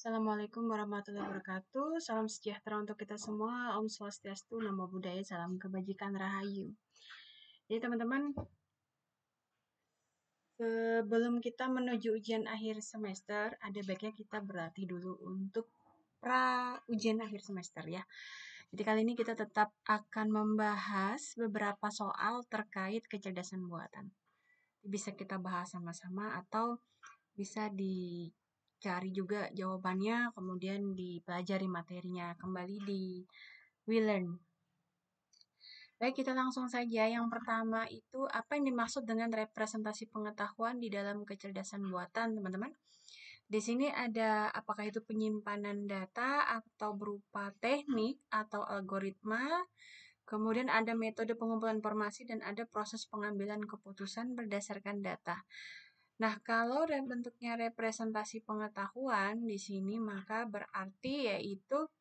Assalamualaikum warahmatullahi wabarakatuh. Salam sejahtera untuk kita semua. Om Swastiastu, Namo Buddhaya, salam kebajikan rahayu. Jadi teman-teman, sebelum kita menuju ujian akhir semester, ada baiknya kita berlatih dulu untuk pra ujian akhir semester ya. Jadi kali ini kita tetap akan membahas beberapa soal terkait kecerdasan buatan. Bisa kita bahas sama-sama atau bisa dicari juga jawabannya, kemudian dipelajari materinya kembali di WeLearn. Baik, kita langsung saja. Yang pertama itu apa yang dimaksud dengan representasi pengetahuan di dalam kecerdasan buatan, teman-teman? Di sini ada apakah itu penyimpanan data atau berupa teknik atau algoritma, kemudian ada metode pengumpulan informasi dan ada proses pengambilan keputusan berdasarkan data. Nah, kalau bentuknya representasi pengetahuan di sini maka berarti yaitu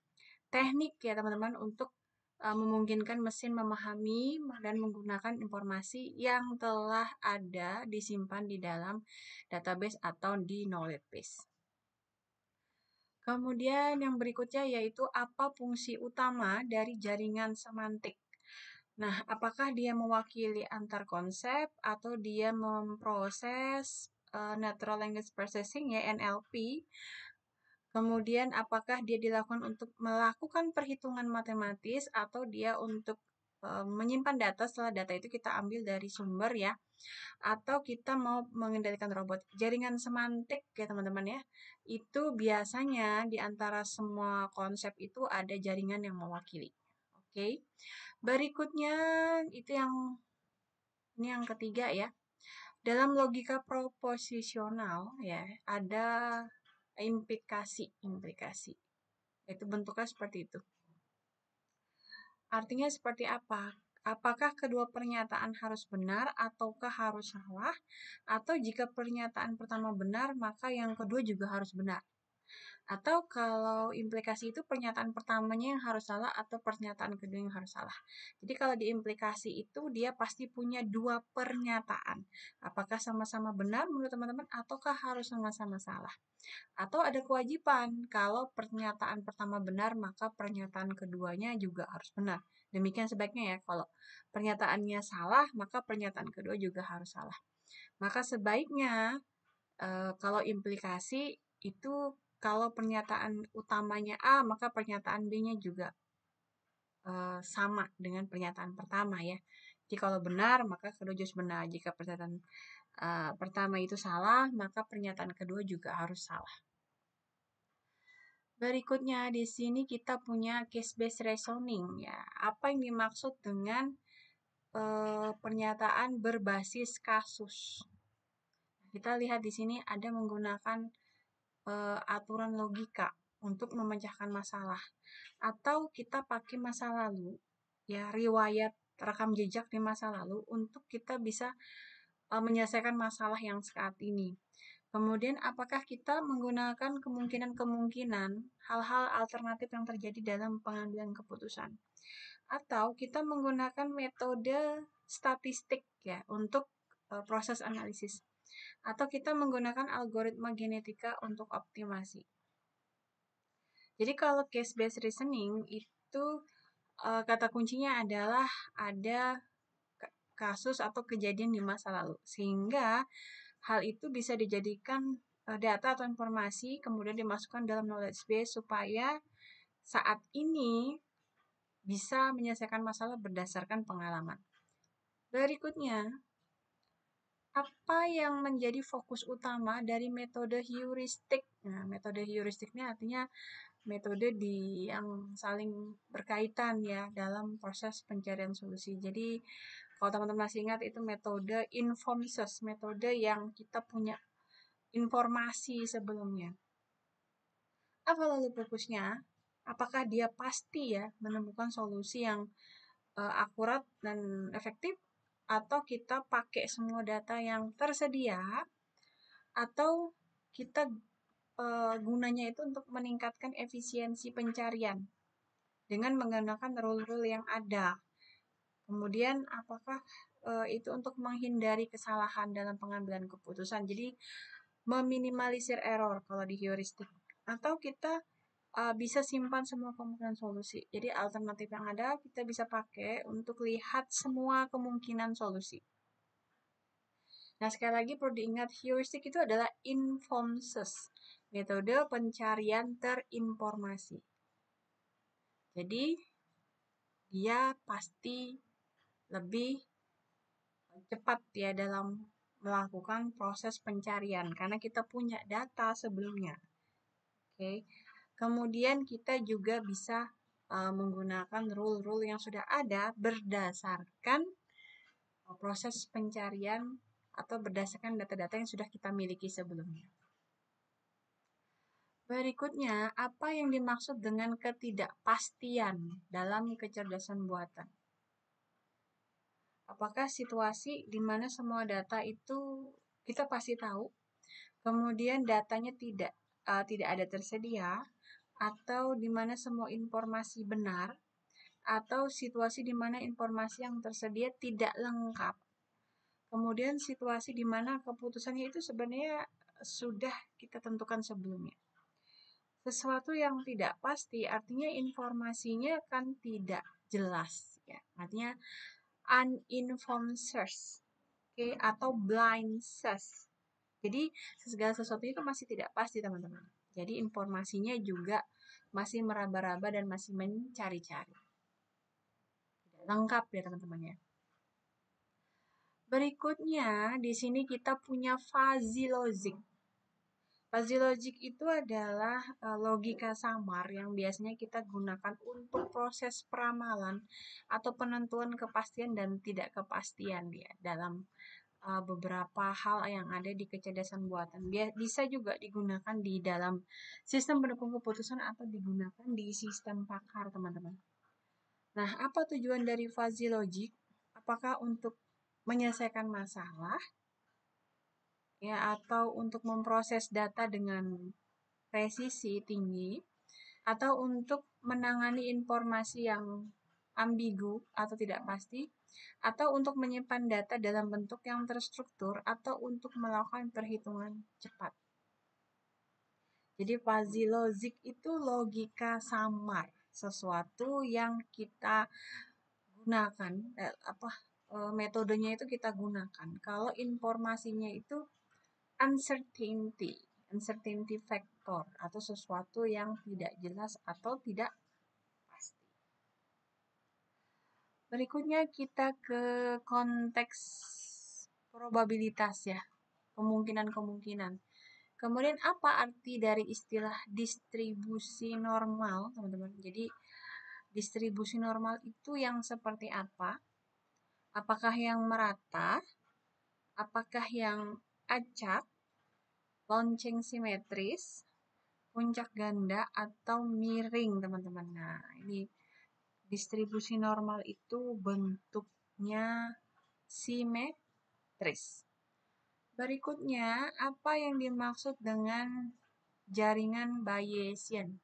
teknik ya teman-teman untuk memungkinkan mesin memahami dan menggunakan informasi yang telah ada disimpan di dalam database atau di knowledge base. Kemudian yang berikutnya yaitu apa fungsi utama dari jaringan semantik. Nah, apakah dia mewakili antar konsep atau dia memproses Natural Language Processing ya NLP. Kemudian apakah dia dilakukan untuk melakukan perhitungan matematis atau dia untuk menyimpan data setelah data itu kita ambil dari sumber ya. Atau kita mau mengendalikan robot. Jaringan semantik ya teman-teman ya. Itu biasanya di antara semua konsep itu ada jaringan yang mewakili. Oke. Berikutnya itu ini yang ketiga ya. Dalam logika proposisional ya, ada implikasi. Itu bentuknya seperti itu. Artinya seperti apa? Apakah kedua pernyataan harus benar ataukah harus salah? Atau jika pernyataan pertama benar, maka yang kedua juga harus benar. Atau kalau implikasi itu pernyataan pertamanya yang harus salah atau pernyataan kedua yang harus salah. Jadi kalau di implikasi itu dia pasti punya dua pernyataan. Apakah sama-sama benar menurut teman-teman ataukah harus sama-sama salah? Atau ada kewajiban kalau pernyataan pertama benar maka pernyataan keduanya juga harus benar. Demikian sebaiknya ya, kalau pernyataannya salah maka pernyataan kedua juga harus salah. Maka sebaiknya kalau implikasi itu kalau pernyataan utamanya A maka pernyataan B-nya juga sama dengan pernyataan pertama ya. Jadi kalau benar maka kedua harus benar. Jika pernyataan pertama itu salah maka pernyataan kedua juga harus salah. Berikutnya di sini kita punya case based reasoning ya. Apa yang dimaksud dengan pernyataan berbasis kasus? Kita lihat di sini ada menggunakan aturan logika untuk memecahkan masalah. Atau kita pakai masa lalu, ya riwayat rekam jejak di masa lalu untuk kita bisa menyelesaikan masalah yang saat ini. Kemudian apakah kita menggunakan kemungkinan-kemungkinan hal-hal alternatif yang terjadi dalam pengambilan keputusan. Atau kita menggunakan metode statistik ya untuk proses analisis. Atau kita menggunakan algoritma genetika untuk optimasi. Jadi kalau case based reasoning itu kata kuncinya adalah ada kasus atau kejadian di masa lalu. Sehingga hal itu bisa dijadikan data atau informasi kemudian dimasukkan dalam knowledge base supaya saat ini bisa menyelesaikan masalah berdasarkan pengalaman. Berikutnya, apa yang menjadi fokus utama dari metode heuristik? Nah, metode heuristik ini artinya metode yang saling berkaitan ya dalam proses pencarian solusi. Jadi, kalau teman-teman masih ingat itu metode informed search, metode yang kita punya informasi sebelumnya. Apa lalu fokusnya? Apakah dia pasti ya menemukan solusi yang akurat dan efektif? Atau kita pakai semua data yang tersedia? Atau kita gunanya itu untuk meningkatkan efisiensi pencarian dengan menggunakan rule-rule yang ada? Kemudian apakah itu untuk menghindari kesalahan dalam pengambilan keputusan? Jadi meminimalisir error kalau di heuristik. atau kita bisa simpan semua kemungkinan solusi. Jadi alternatif yang ada kita bisa pakai untuk lihat semua kemungkinan solusi. Nah, sekali lagi perlu diingat, heuristik itu adalah informed search, metode pencarian terinformasi. Jadi, dia pasti lebih cepat ya dalam melakukan proses pencarian karena kita punya data sebelumnya. Oke. Kemudian kita juga bisa menggunakan rule-rule yang sudah ada berdasarkan proses pencarian atau berdasarkan data-data yang sudah kita miliki sebelumnya. Berikutnya, apa yang dimaksud dengan ketidakpastian dalam kecerdasan buatan? Apakah situasi di mana semua data itu kita pasti tahu, kemudian datanya tidak ada tersedia, atau di mana semua informasi benar, atau situasi di mana informasi yang tersedia tidak lengkap. Kemudian situasi di mana keputusannya itu sebenarnya sudah kita tentukan sebelumnya. Sesuatu yang tidak pasti artinya informasinya kan tidak jelas ya. Artinya uninformed search, okay? Atau blind search. Jadi segala sesuatu itu masih tidak pasti teman-teman. Jadi informasinya juga masih meraba-raba dan masih mencari-cari. Tidak lengkap ya teman-teman ya. Berikutnya di sini kita punya fuzzy logic. Fuzzy logic itu adalah logika samar yang biasanya kita gunakan untuk proses peramalan atau penentuan kepastian dan tidak kepastian ya dalam beberapa hal yang ada di kecerdasan buatan. Bisa juga digunakan di dalam sistem pendukung keputusan atau digunakan di sistem pakar, teman-teman. Nah, apa tujuan dari fuzzy logic? Apakah untuk menyelesaikan masalah ya atau untuk memproses data dengan presisi tinggi atau untuk menangani informasi yang ambigu atau tidak pasti, atau untuk menyimpan data dalam bentuk yang terstruktur, atau untuk melakukan perhitungan cepat. Jadi fuzzy logic itu logika samar, sesuatu yang kita gunakan, metodenya itu kita gunakan. Kalau informasinya itu uncertainty factor, atau sesuatu yang tidak jelas atau tidak pasti. Berikutnya kita ke konteks probabilitas ya, kemungkinan-kemungkinan. Kemudian apa arti dari istilah distribusi normal, teman-teman? Jadi distribusi normal itu yang seperti apa? Apakah yang merata? Apakah yang acak? Lonceng simetris? Puncak ganda atau miring, teman-teman? Nah, ini distribusi normal itu bentuknya simetris. Berikutnya, apa yang dimaksud dengan jaringan Bayesian?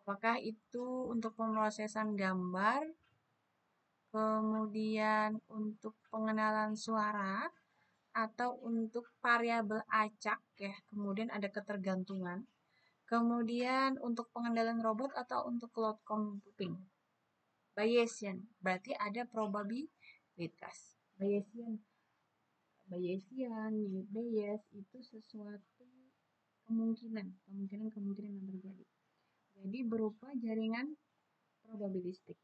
Apakah itu untuk pemrosesan gambar, kemudian untuk pengenalan suara, atau untuk variabel acak ya, kemudian ada ketergantungan. Kemudian untuk pengendalian robot atau untuk cloud computing. Bayesian, berarti ada probabilitas. Bayesian, Bayes itu sesuatu kemungkinan yang terjadi. Jadi berupa jaringan probabilistik.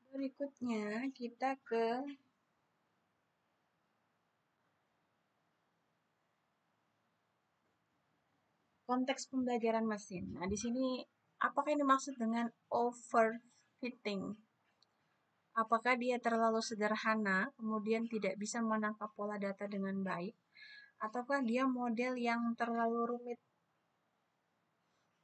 Berikutnya kita ke konteks pembelajaran mesin. Nah, di sini apakah yang dimaksud dengan overfitting? Apakah dia terlalu sederhana, kemudian tidak bisa menangkap pola data dengan baik? Ataukah dia model yang terlalu rumit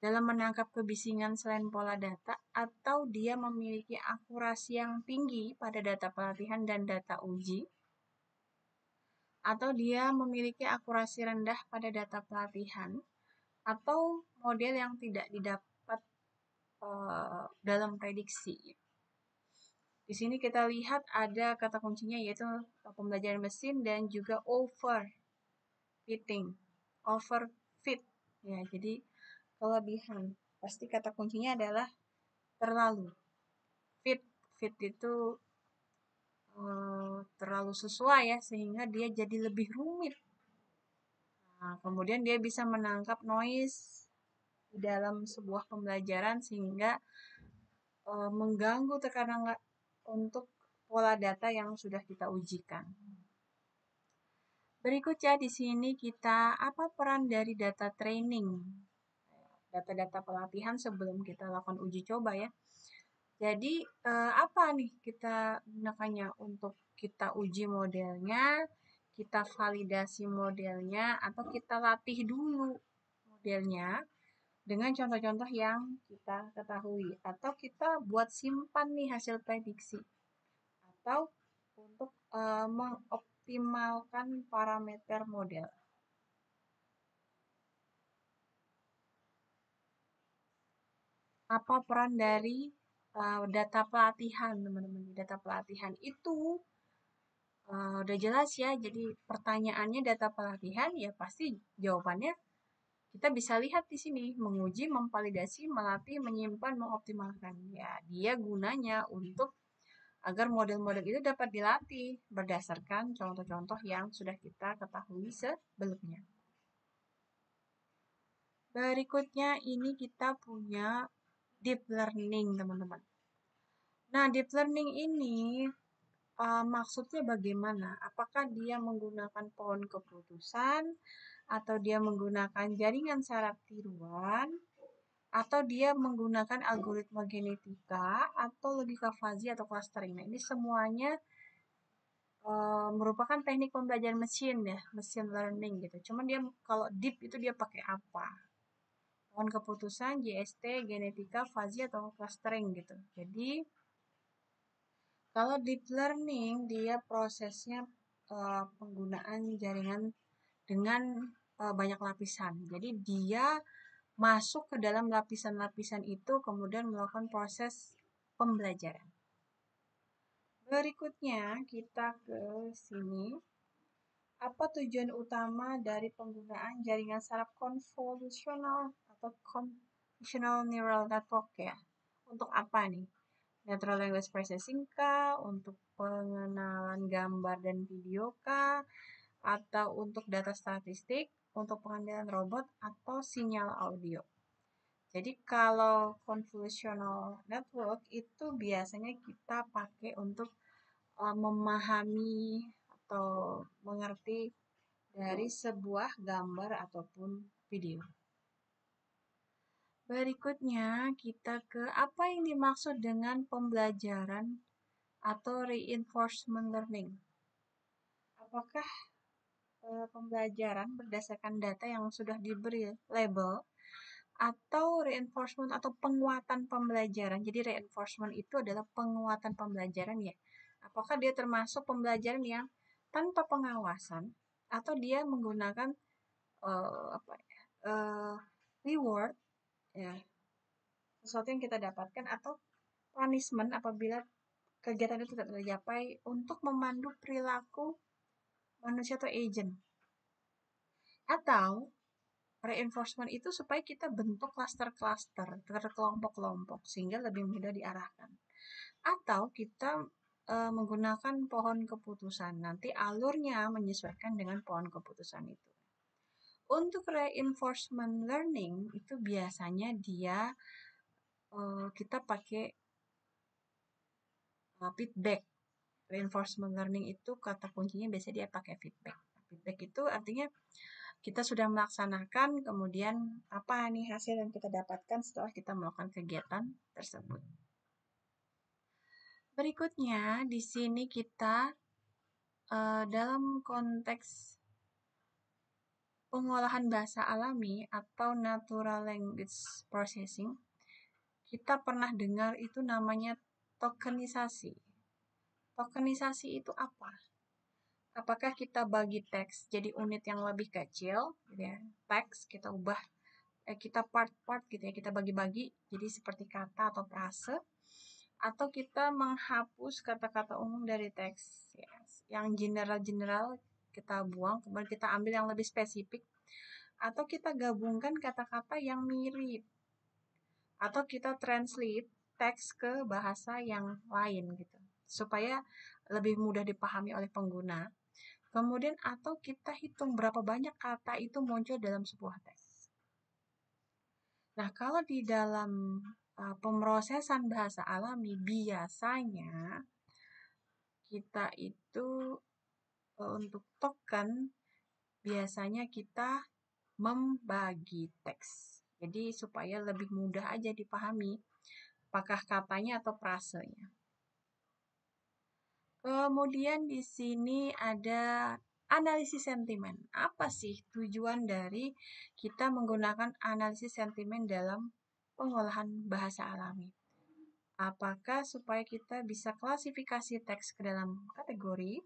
dalam menangkap kebisingan selain pola data? Atau dia memiliki akurasi yang tinggi pada data pelatihan dan data uji? Atau dia memiliki akurasi rendah pada data pelatihan? Atau model yang tidak didapat dalam prediksi? Di sini kita lihat ada kata kuncinya yaitu pembelajaran mesin dan juga overfitting. overfit. Ya, jadi kelebihan. Pasti kata kuncinya adalah terlalu. Fit. Fit itu terlalu sesuai ya, sehingga dia jadi lebih rumit. Nah, kemudian dia bisa menangkap noise di dalam sebuah pembelajaran sehingga mengganggu terkadang untuk pola data yang sudah kita ujikan. Berikutnya di sini kita apa peran dari data training? Data-data pelatihan sebelum kita lakukan uji coba ya. Jadi apa nih kita gunakannya untuk kita uji modelnya, kita validasi modelnya, atau kita latih dulu modelnya dengan contoh-contoh yang kita ketahui, atau kita buat simpan nih hasil prediksi, atau untuk mengoptimalkan parameter model. Apa peran dari data pelatihan, teman-teman? Data pelatihan itu udah jelas ya, jadi pertanyaannya data pelatihan, ya pasti jawabannya kita bisa lihat di sini, menguji, memvalidasi, melatih, menyimpan, mengoptimalkan. Ya, dia gunanya untuk agar model-model itu dapat dilatih berdasarkan contoh-contoh yang sudah kita ketahui sebelumnya. Berikutnya ini kita punya deep learning, teman-teman. Nah, deep learning ini maksudnya bagaimana? Apakah dia menggunakan pohon keputusan, atau dia menggunakan jaringan saraf tiruan, atau dia menggunakan algoritma genetika, atau logika fuzzy atau clustering. Nah, ini semuanya merupakan teknik pembelajaran mesin ya, machine learning gitu. Cuman dia kalau deep itu dia pakai apa? Pohon keputusan, JST, genetika, fuzzy atau clustering gitu. Jadi kalau deep learning dia prosesnya penggunaan jaringan dengan banyak lapisan. Jadi dia masuk ke dalam lapisan-lapisan itu kemudian melakukan proses pembelajaran. Berikutnya kita ke sini. Apa tujuan utama dari penggunaan jaringan saraf konvolusional atau convolutional neural network ya? Untuk apa nih? Natural language processing kah? Untuk pengenalan gambar dan video kah? Atau untuk data statistik? Untuk pengendalian robot? Atau sinyal audio? Jadi kalau convolutional network itu biasanya kita pakai untuk memahami atau mengerti dari sebuah gambar ataupun video. Berikutnya kita ke apa yang dimaksud dengan pembelajaran atau reinforcement learning. Apakah pembelajaran berdasarkan data yang sudah diberi label, atau reinforcement atau penguatan pembelajaran? Jadi reinforcement itu adalah penguatan pembelajaran ya. Apakah dia termasuk pembelajaran yang tanpa pengawasan, atau dia menggunakan reward ya, sesuatu yang kita dapatkan, atau punishment apabila kegiatan itu tidak tercapai untuk memandu perilaku manusia atau agent. Atau reinforcement itu supaya kita bentuk klaster-klaster, terkelompok-kelompok sehingga lebih mudah diarahkan. Atau kita menggunakan pohon keputusan, nanti alurnya menyesuaikan dengan pohon keputusan itu. Untuk reinforcement learning itu biasanya dia kita pakai feedback. Reinforcement learning itu kata kuncinya biasanya dia pakai feedback. Feedback itu artinya kita sudah melaksanakan, kemudian apa nih hasil yang kita dapatkan setelah kita melakukan kegiatan tersebut. Berikutnya di sini kita dalam konteks pengolahan bahasa alami atau natural language processing, kita pernah dengar itu namanya tokenisasi. Tokenisasi itu apa? Apakah kita bagi teks jadi unit yang lebih kecil, gitu ya? Teks kita ubah, kita part-part gitu ya, kita bagi-bagi jadi seperti kata atau frase, atau kita menghapus kata-kata umum dari teks, ya. Yang general-general kita buang, kemudian kita ambil yang lebih spesifik, atau kita gabungkan kata-kata yang mirip, atau kita translate teks ke bahasa yang lain gitu, supaya lebih mudah dipahami oleh pengguna. Kemudian atau kita hitung berapa banyak kata itu muncul dalam sebuah teks. Nah, kalau di dalam pemrosesan bahasa alami biasanya kita itu untuk token biasanya kita membagi teks. Jadi supaya lebih mudah aja dipahami apakah katanya atau frasenya. Kemudian di sini ada analisis sentimen. Apa sih tujuan dari kita menggunakan analisis sentimen dalam pengolahan bahasa alami? Apakah supaya kita bisa klasifikasi teks ke dalam kategori,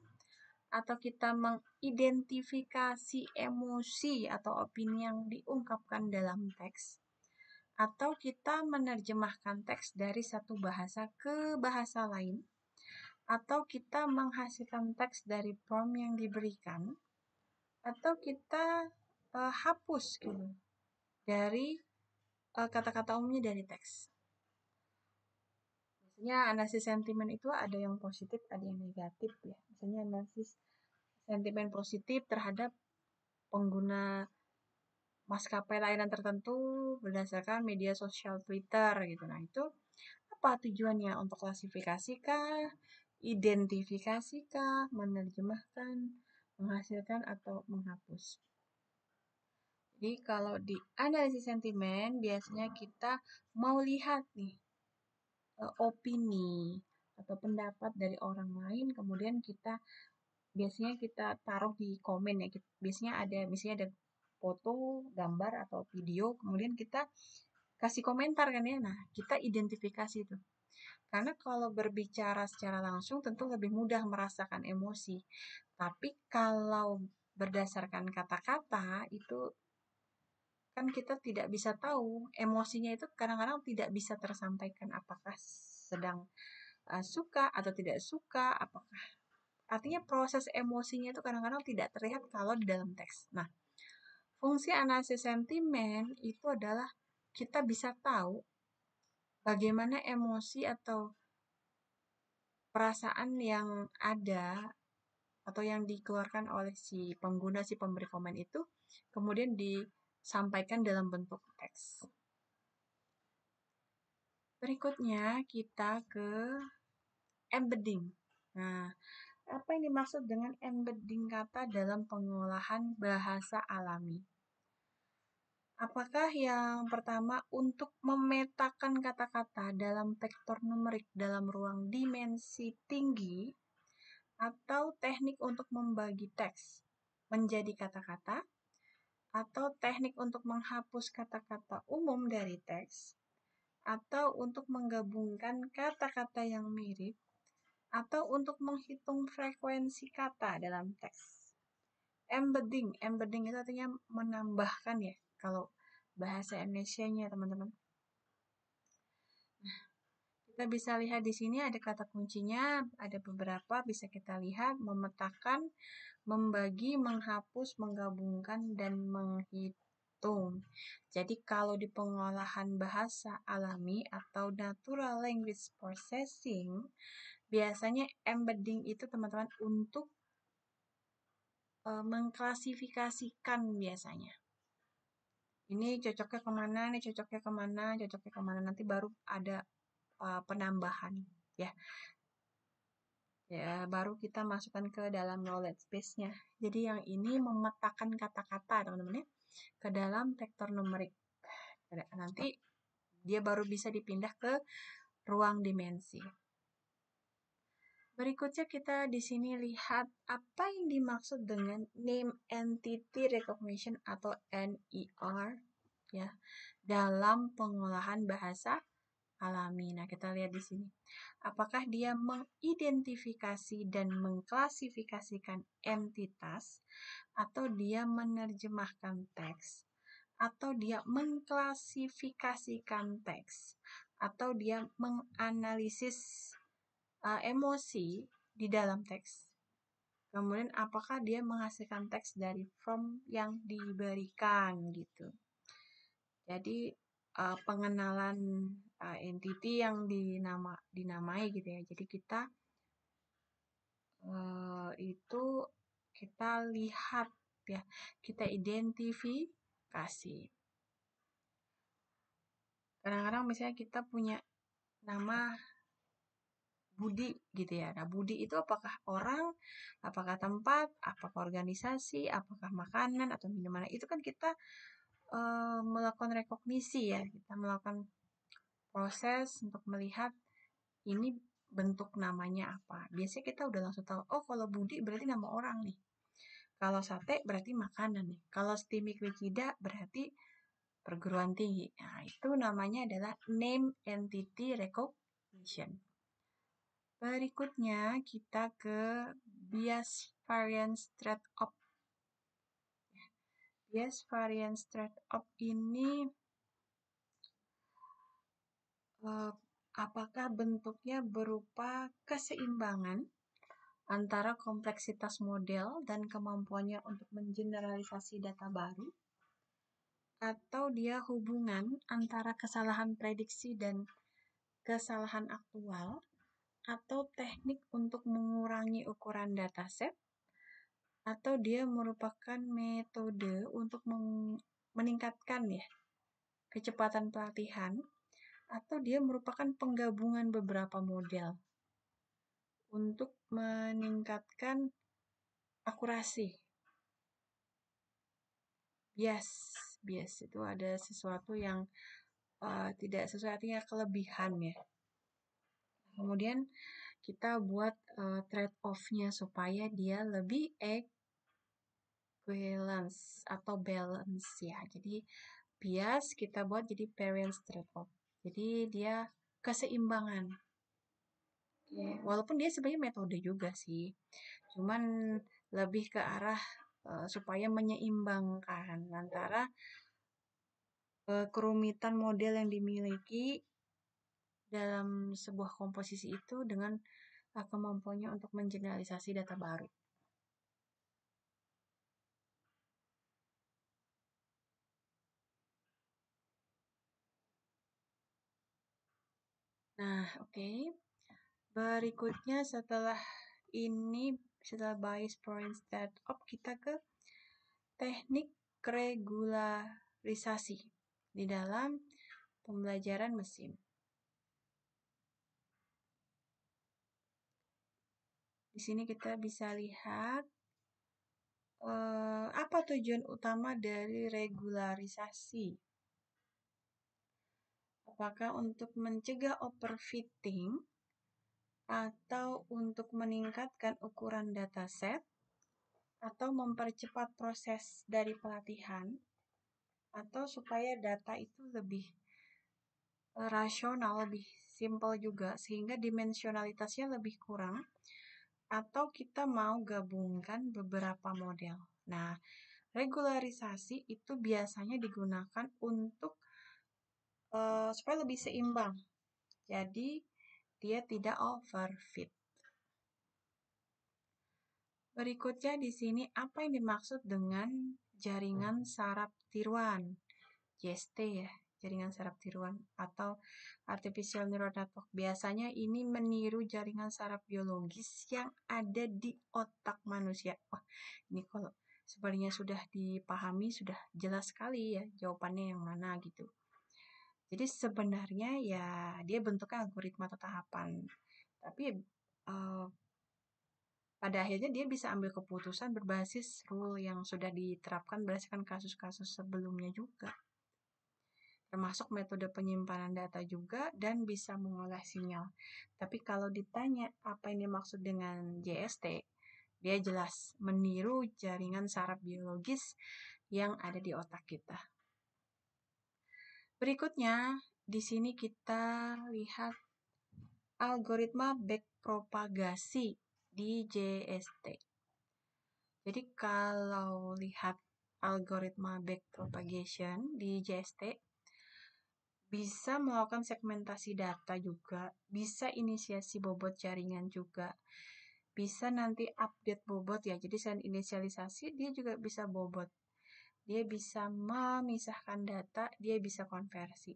atau kita mengidentifikasi emosi atau opini yang diungkapkan dalam teks, atau kita menerjemahkan teks dari satu bahasa ke bahasa lain, atau kita menghasilkan teks dari prompt yang diberikan, atau kita hapus gitu dari kata-kata umumnya dari teks. Biasanya analisis sentimen itu ada yang positif, ada yang negatif ya. Misalnya analisis sentimen positif terhadap pengguna maskapai layanan tertentu berdasarkan media sosial Twitter gitu. Nah, itu apa tujuannya? Untuk klasifikasi kah? Identifikasi kah? Menerjemahkan, menghasilkan, atau menghapus? Jadi kalau di analisis sentimen biasanya kita mau lihat nih opini atau pendapat dari orang lain, kemudian biasanya kita taruh di komen ya. Biasanya misalnya ada foto, gambar, atau video, kemudian kita kasih komentar kan ya. Nah, kita identifikasi itu. Karena kalau berbicara secara langsung tentu lebih mudah merasakan emosi. Tapi kalau berdasarkan kata-kata itu kan kita tidak bisa tahu emosinya, itu kadang-kadang tidak bisa tersampaikan, apakah sedang suka atau tidak suka, apakah artinya proses emosinya itu kadang-kadang tidak terlihat kalau di dalam teks. Nah, fungsi analisis sentimen itu adalah kita bisa tahu bagaimana emosi atau perasaan yang ada atau yang dikeluarkan oleh si pengguna, si pemberi komen itu kemudian disampaikan dalam bentuk teks. Berikutnya kita ke embedding. Nah, apa yang dimaksud dengan embedding kata dalam pengolahan bahasa alami? Apakah yang pertama untuk memetakan kata-kata dalam vektor numerik dalam ruang dimensi tinggi, atau teknik untuk membagi teks menjadi kata-kata, atau teknik untuk menghapus kata-kata umum dari teks, atau untuk menggabungkan kata-kata yang mirip, atau untuk menghitung frekuensi kata dalam teks? Embedding itu artinya menambahkan ya, kalau bahasa Indonesianya teman-teman. Nah, kita bisa lihat di sini ada kata kuncinya, ada beberapa bisa kita lihat: memetakan, membagi, menghapus, menggabungkan, dan menghitung. Jadi kalau di pengolahan bahasa alami atau natural language processing, biasanya embedding itu teman-teman untuk mengklasifikasikan biasanya. Ini cocoknya kemana, ini cocoknya kemana, cocoknya kemana. Nanti baru ada penambahan ya. Ya, baru kita masukkan ke dalam knowledge base-nya. Jadi yang ini memetakan kata-kata teman-teman ya, ke dalam vektor numerik. Nanti dia baru bisa dipindah ke ruang dimensi. Berikutnya kita di sini lihat apa yang dimaksud dengan name entity recognition atau NER ya dalam pengolahan bahasa alami. Nah, kita lihat di sini. Apakah dia mengidentifikasi dan mengklasifikasikan entitas, atau dia menerjemahkan teks, atau dia mengklasifikasikan teks, atau dia menganalisis emosi di dalam teks? Kemudian apakah dia menghasilkan teks dari form yang diberikan gitu. Jadi pengenalan entity yang dinamai gitu ya. Jadi kita itu kita lihat ya, kita identifikasi. Kadang-kadang misalnya kita punya nama Budi gitu ya. Nah, Budi itu apakah orang, apakah tempat, apakah organisasi, apakah makanan atau minuman. Itu kan kita melakukan rekognisi ya. Kita melakukan proses untuk melihat ini bentuk namanya apa. Biasanya kita udah langsung tahu, oh kalau Budi berarti nama orang nih. Kalau sate berarti makanan nih. Kalau Stimik Wikida berarti perguruan tinggi. Nah, itu namanya adalah name entity recognition. Berikutnya kita ke bias variance trade-off. Bias variance trade-off ini apakah bentuknya berupa keseimbangan antara kompleksitas model dan kemampuannya untuk mengeneralisasi data baru, atau dia hubungan antara kesalahan prediksi dan kesalahan aktual, atau teknik untuk mengurangi ukuran dataset, atau dia merupakan metode untuk meningkatkan ya kecepatan pelatihan, atau dia merupakan penggabungan beberapa model untuk meningkatkan akurasi. Bias itu ada sesuatu yang tidak sesuai, artinya kelebihan ya. Kemudian kita buat trade-off-nya supaya dia lebih equivalence atau balance ya. Jadi bias kita buat jadi variance trade-off. Jadi dia keseimbangan. Oke. Walaupun dia sebenarnya metode juga sih. Cuman lebih ke arah supaya menyeimbangkan antara kerumitan model yang dimiliki dalam sebuah komposisi itu dengan kemampuannya untuk mengeneralisasi data baru. Nah, oke. Berikutnya setelah bias variance trade-off, kita ke teknik regularisasi di dalam pembelajaran mesin. Di sini kita bisa lihat apa tujuan utama dari regularisasi. Apakah untuk mencegah overfitting atau untuk meningkatkan ukuran dataset atau mempercepat proses dari pelatihan atau supaya data itu lebih rasional, lebih simple juga sehingga dimensionalitasnya lebih kurang, atau kita mau gabungkan beberapa model. Nah, regularisasi itu biasanya digunakan untuk supaya lebih seimbang. Jadi dia tidak overfit. Berikutnya di sini apa yang dimaksud dengan jaringan saraf tiruan? JST ya, jaringan saraf tiruan atau artificial neural network. Biasanya ini meniru jaringan saraf biologis yang ada di otak manusia. Wah, ini kalau sebenarnya sudah dipahami, sudah jelas sekali ya jawabannya yang mana gitu. Jadi sebenarnya ya dia bentuknya algoritma atau tahapan. Tapi pada akhirnya dia bisa ambil keputusan berbasis rule yang sudah diterapkan berdasarkan kasus-kasus sebelumnya juga. Termasuk metode penyimpanan data juga dan bisa mengolah sinyal. Tapi kalau ditanya apa yang dimaksud dengan JST, dia jelas meniru jaringan saraf biologis yang ada di otak kita. Berikutnya, di sini kita lihat algoritma backpropagasi di JST. Jadi kalau lihat algoritma backpropagation di JST, bisa melakukan segmentasi data juga, bisa inisiasi bobot jaringan juga, bisa nanti update bobot ya. Jadi selain inisialisasi, dia juga bisa bobot. Dia bisa memisahkan data, dia bisa konversi.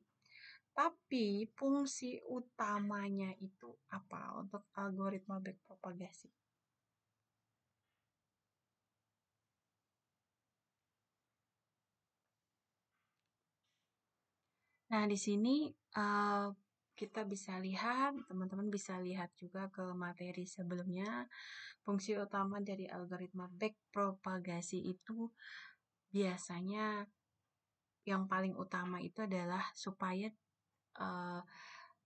Tapi fungsi utamanya itu apa untuk algoritma backpropagasi? Nah, di sini kita bisa lihat, teman-teman bisa lihat juga ke materi sebelumnya, fungsi utama dari algoritma backpropagasi itu biasanya yang paling utama itu adalah supaya uh,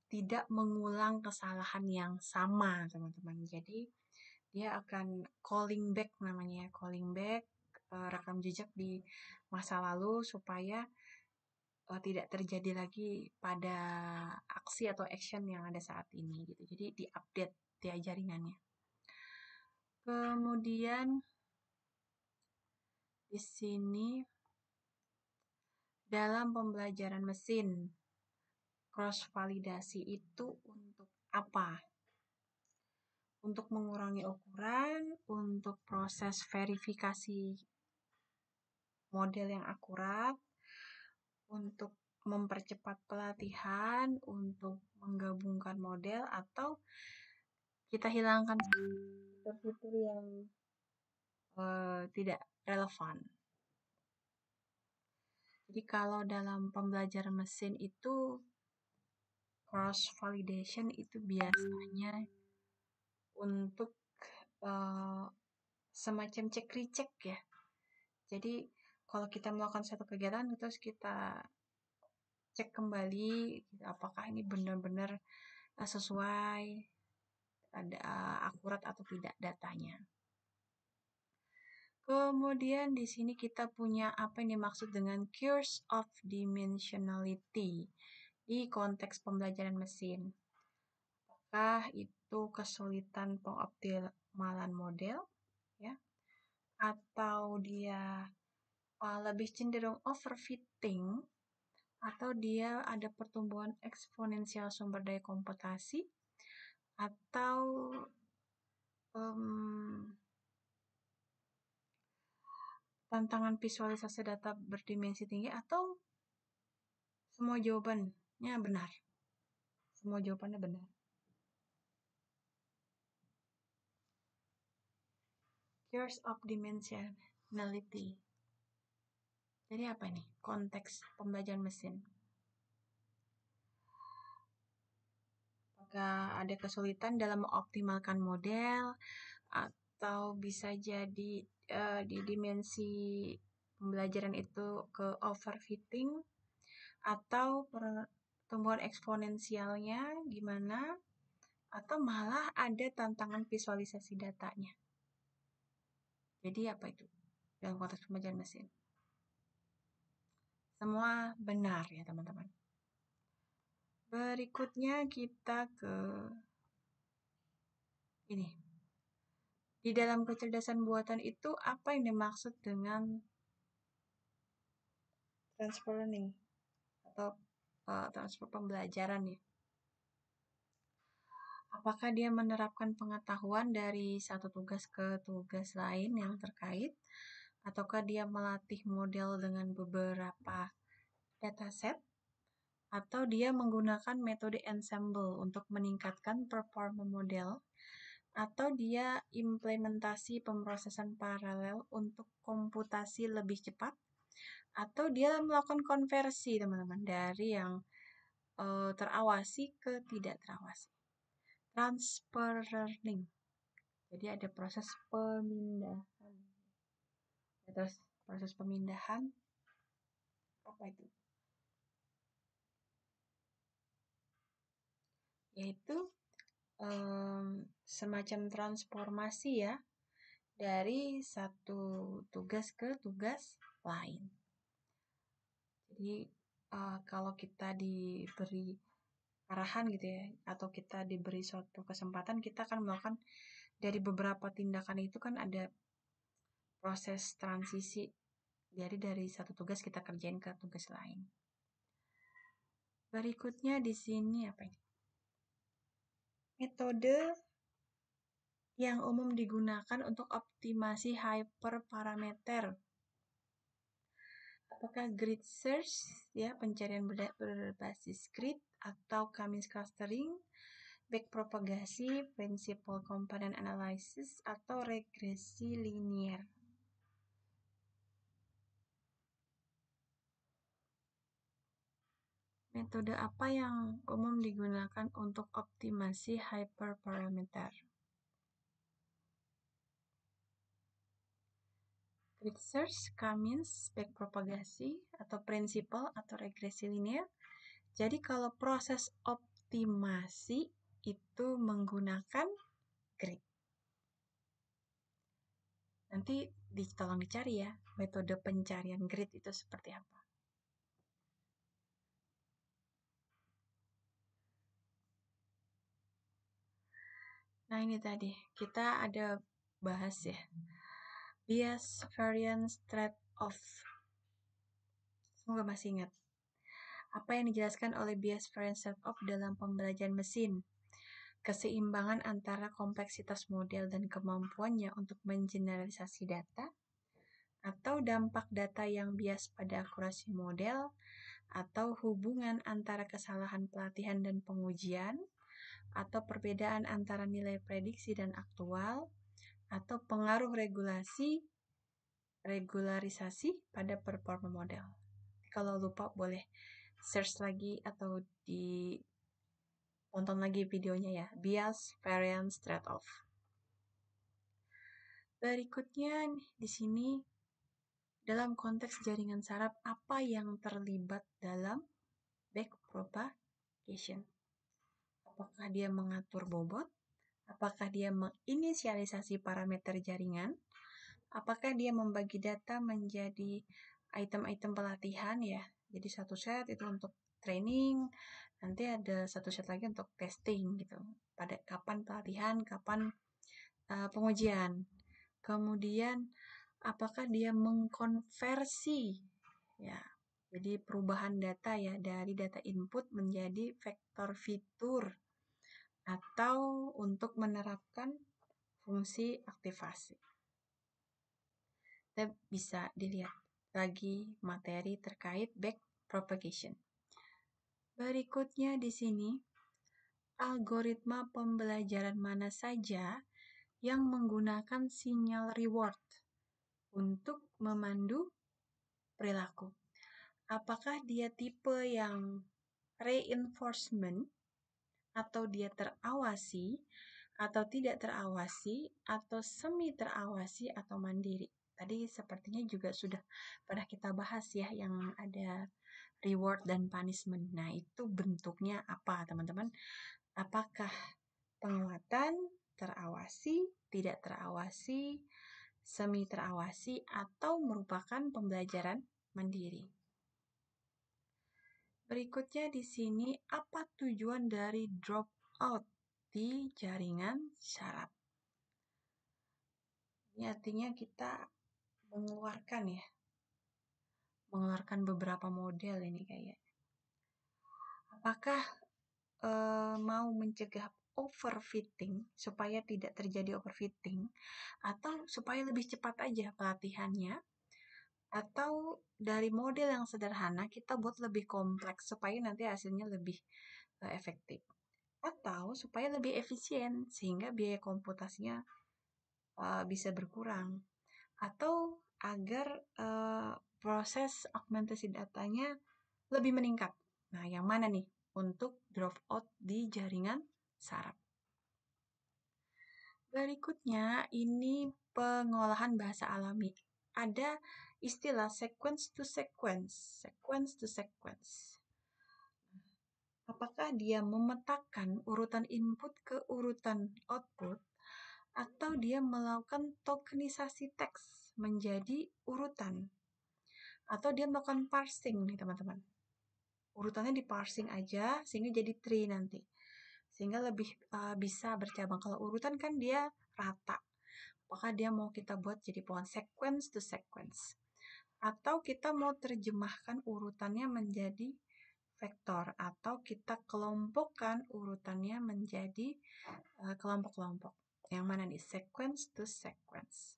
tidak mengulang kesalahan yang sama, teman-teman. Jadi, dia akan calling back namanya ya, calling back rekam jejak di masa lalu supaya tidak terjadi lagi pada aksi atau action yang ada saat ini gitu. Jadi diupdate dia jaringannya. Kemudian di sini dalam pembelajaran mesin cross validasi itu untuk apa? Untuk mengurangi ukuran, untuk proses verifikasi model yang akurat, untuk mempercepat pelatihan, untuk menggabungkan model, atau kita hilangkan fitur-fitur yang tidak relevan. Jadi kalau dalam pembelajaran mesin itu cross validation itu biasanya untuk semacam cek recheck ya. Jadi kalau kita melakukan satu kegiatan terus kita cek kembali apakah ini benar-benar sesuai, ada akurat atau tidak datanya. Kemudian di sini kita punya apa yang dimaksud dengan curse of dimensionality di konteks pembelajaran mesin. Apakah itu kesulitan pengoptimalan model, ya, atau dia lebih cenderung overfitting, atau dia ada pertumbuhan eksponensial sumber daya komputasi, atau tantangan visualisasi data berdimensi tinggi, atau semua jawabannya benar. Semua jawabannya benar. Curse of dimensionality. Jadi apa nih konteks pembelajaran mesin? Apakah ada kesulitan dalam mengoptimalkan model, atau bisa jadi di dimensi pembelajaran itu ke overfitting, atau pertumbuhan eksponensialnya gimana, atau malah ada tantangan visualisasi datanya. Jadi apa itu dalam konteks pembelajaran mesin? Semua benar ya teman-teman. Berikutnya kita ke ini. Di dalam kecerdasan buatan itu apa yang dimaksud dengan transfer learning atau transfer pembelajaran ya? Apakah dia menerapkan pengetahuan dari satu tugas ke tugas lain yang terkait? Ataukah dia melatih model dengan beberapa dataset? Atau dia menggunakan metode ensemble untuk meningkatkan performa model? Atau dia implementasi pemrosesan paralel untuk komputasi lebih cepat? Atau dia melakukan konversi teman-teman dari yang terawasi ke tidak terawasi? Transfer learning. Jadi ada proses pemindahan. Terus proses pemindahan apa itu? Yaitu semacam transformasi ya dari satu tugas ke tugas lain. Jadi kalau kita diberi arahan gitu ya, atau kita diberi suatu kesempatan, kita akan melakukan dari beberapa tindakan itu kan ada proses transisi dari satu tugas kita kerjain ke tugas lain. Berikutnya di sini apa ini? Metode yang umum digunakan untuk optimasi hyperparameter. Apakah grid search, ya, pencarian berbasis grid, atau K-means clustering, backpropagasi, principal component analysis, atau regresi linear. Metode apa yang umum digunakan untuk optimasi hyperparameter? Grid search, K-means, backpropagasi, atau principal atau regresi linear. Jadi kalau proses optimasi itu menggunakan grid. Nanti tolong dicari ya, metode pencarian grid itu seperti apa. Nah ini tadi, kita ada bahas ya, bias variance trade-off. Semoga masih ingat. Apa yang dijelaskan oleh bias variance trade-off dalam pembelajaran mesin? Keseimbangan antara kompleksitas model dan kemampuannya untuk mengeneralisasi data, atau dampak data yang bias pada akurasi model, atau hubungan antara kesalahan pelatihan dan pengujian, atau perbedaan antara nilai prediksi dan aktual, atau pengaruh regularisasi pada performa model. Kalau lupa boleh search lagi atau tonton lagi videonya ya, bias variance trade-off. Berikutnya di sini dalam konteks jaringan saraf apa yang terlibat dalam backpropagation? Apakah dia mengatur bobot? Apakah dia menginisialisasi parameter jaringan? Apakah dia membagi data menjadi item-item pelatihan ya? Jadi satu set itu untuk training, nanti ada satu set lagi untuk testing gitu. Pada kapan pelatihan, kapan pengujian. Kemudian apakah dia mengkonversi ya? Jadi perubahan data ya dari data input menjadi vektor fitur atau untuk menerapkan fungsi aktivasi. Kita bisa dilihat lagi materi terkait backpropagation. Berikutnya di sini, algoritma pembelajaran mana saja yang menggunakan sinyal reward untuk memandu perilaku? Apakah dia tipe yang reinforcement, atau dia terawasi, atau tidak terawasi, atau semi terawasi, atau mandiri? Tadi sepertinya juga sudah pernah kita bahas ya, yang ada reward dan punishment. Nah, itu bentuknya apa, teman-teman? Apakah penguatan, terawasi, tidak terawasi, semi terawasi, atau merupakan pembelajaran mandiri? Berikutnya di sini, apa tujuan dari dropout di jaringan saraf? Ini artinya kita mengeluarkan beberapa model ini kayaknya. Apakah mau mencegah overfitting supaya tidak terjadi overfitting, atau supaya lebih cepat aja pelatihannya, atau dari model yang sederhana kita buat lebih kompleks supaya nanti hasilnya lebih efektif, atau supaya lebih efisien sehingga biaya komputasinya bisa berkurang, atau agar proses augmentasi datanya lebih meningkat. Nah, yang mana nih untuk dropout di jaringan saraf? Berikutnya ini pengolahan bahasa alami. Ada istilah sequence to sequence. Apakah dia memetakan urutan input ke urutan output, atau dia melakukan tokenisasi teks menjadi urutan, atau dia melakukan parsing nih teman-teman. Urutannya di parsing aja sehingga jadi tree nanti, sehingga lebih bisa bercabang. Kalau urutan kan dia rata. Apakah dia mau kita buat jadi pohon sequence to sequence, atau kita mau terjemahkan urutannya menjadi vektor, atau kita kelompokkan urutannya menjadi kelompok-kelompok. Yang mana nih? Sequence to sequence.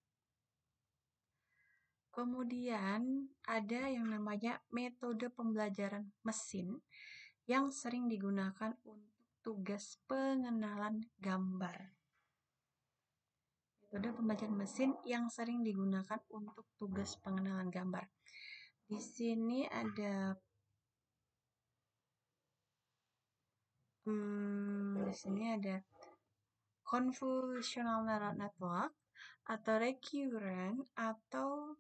Kemudian ada yang namanya metode pembelajaran mesin yang sering digunakan untuk tugas pengenalan gambar. Metode pembelajaran mesin yang sering digunakan untuk tugas pengenalan gambar. Di sini ada convolutional neural network atau recurrent atau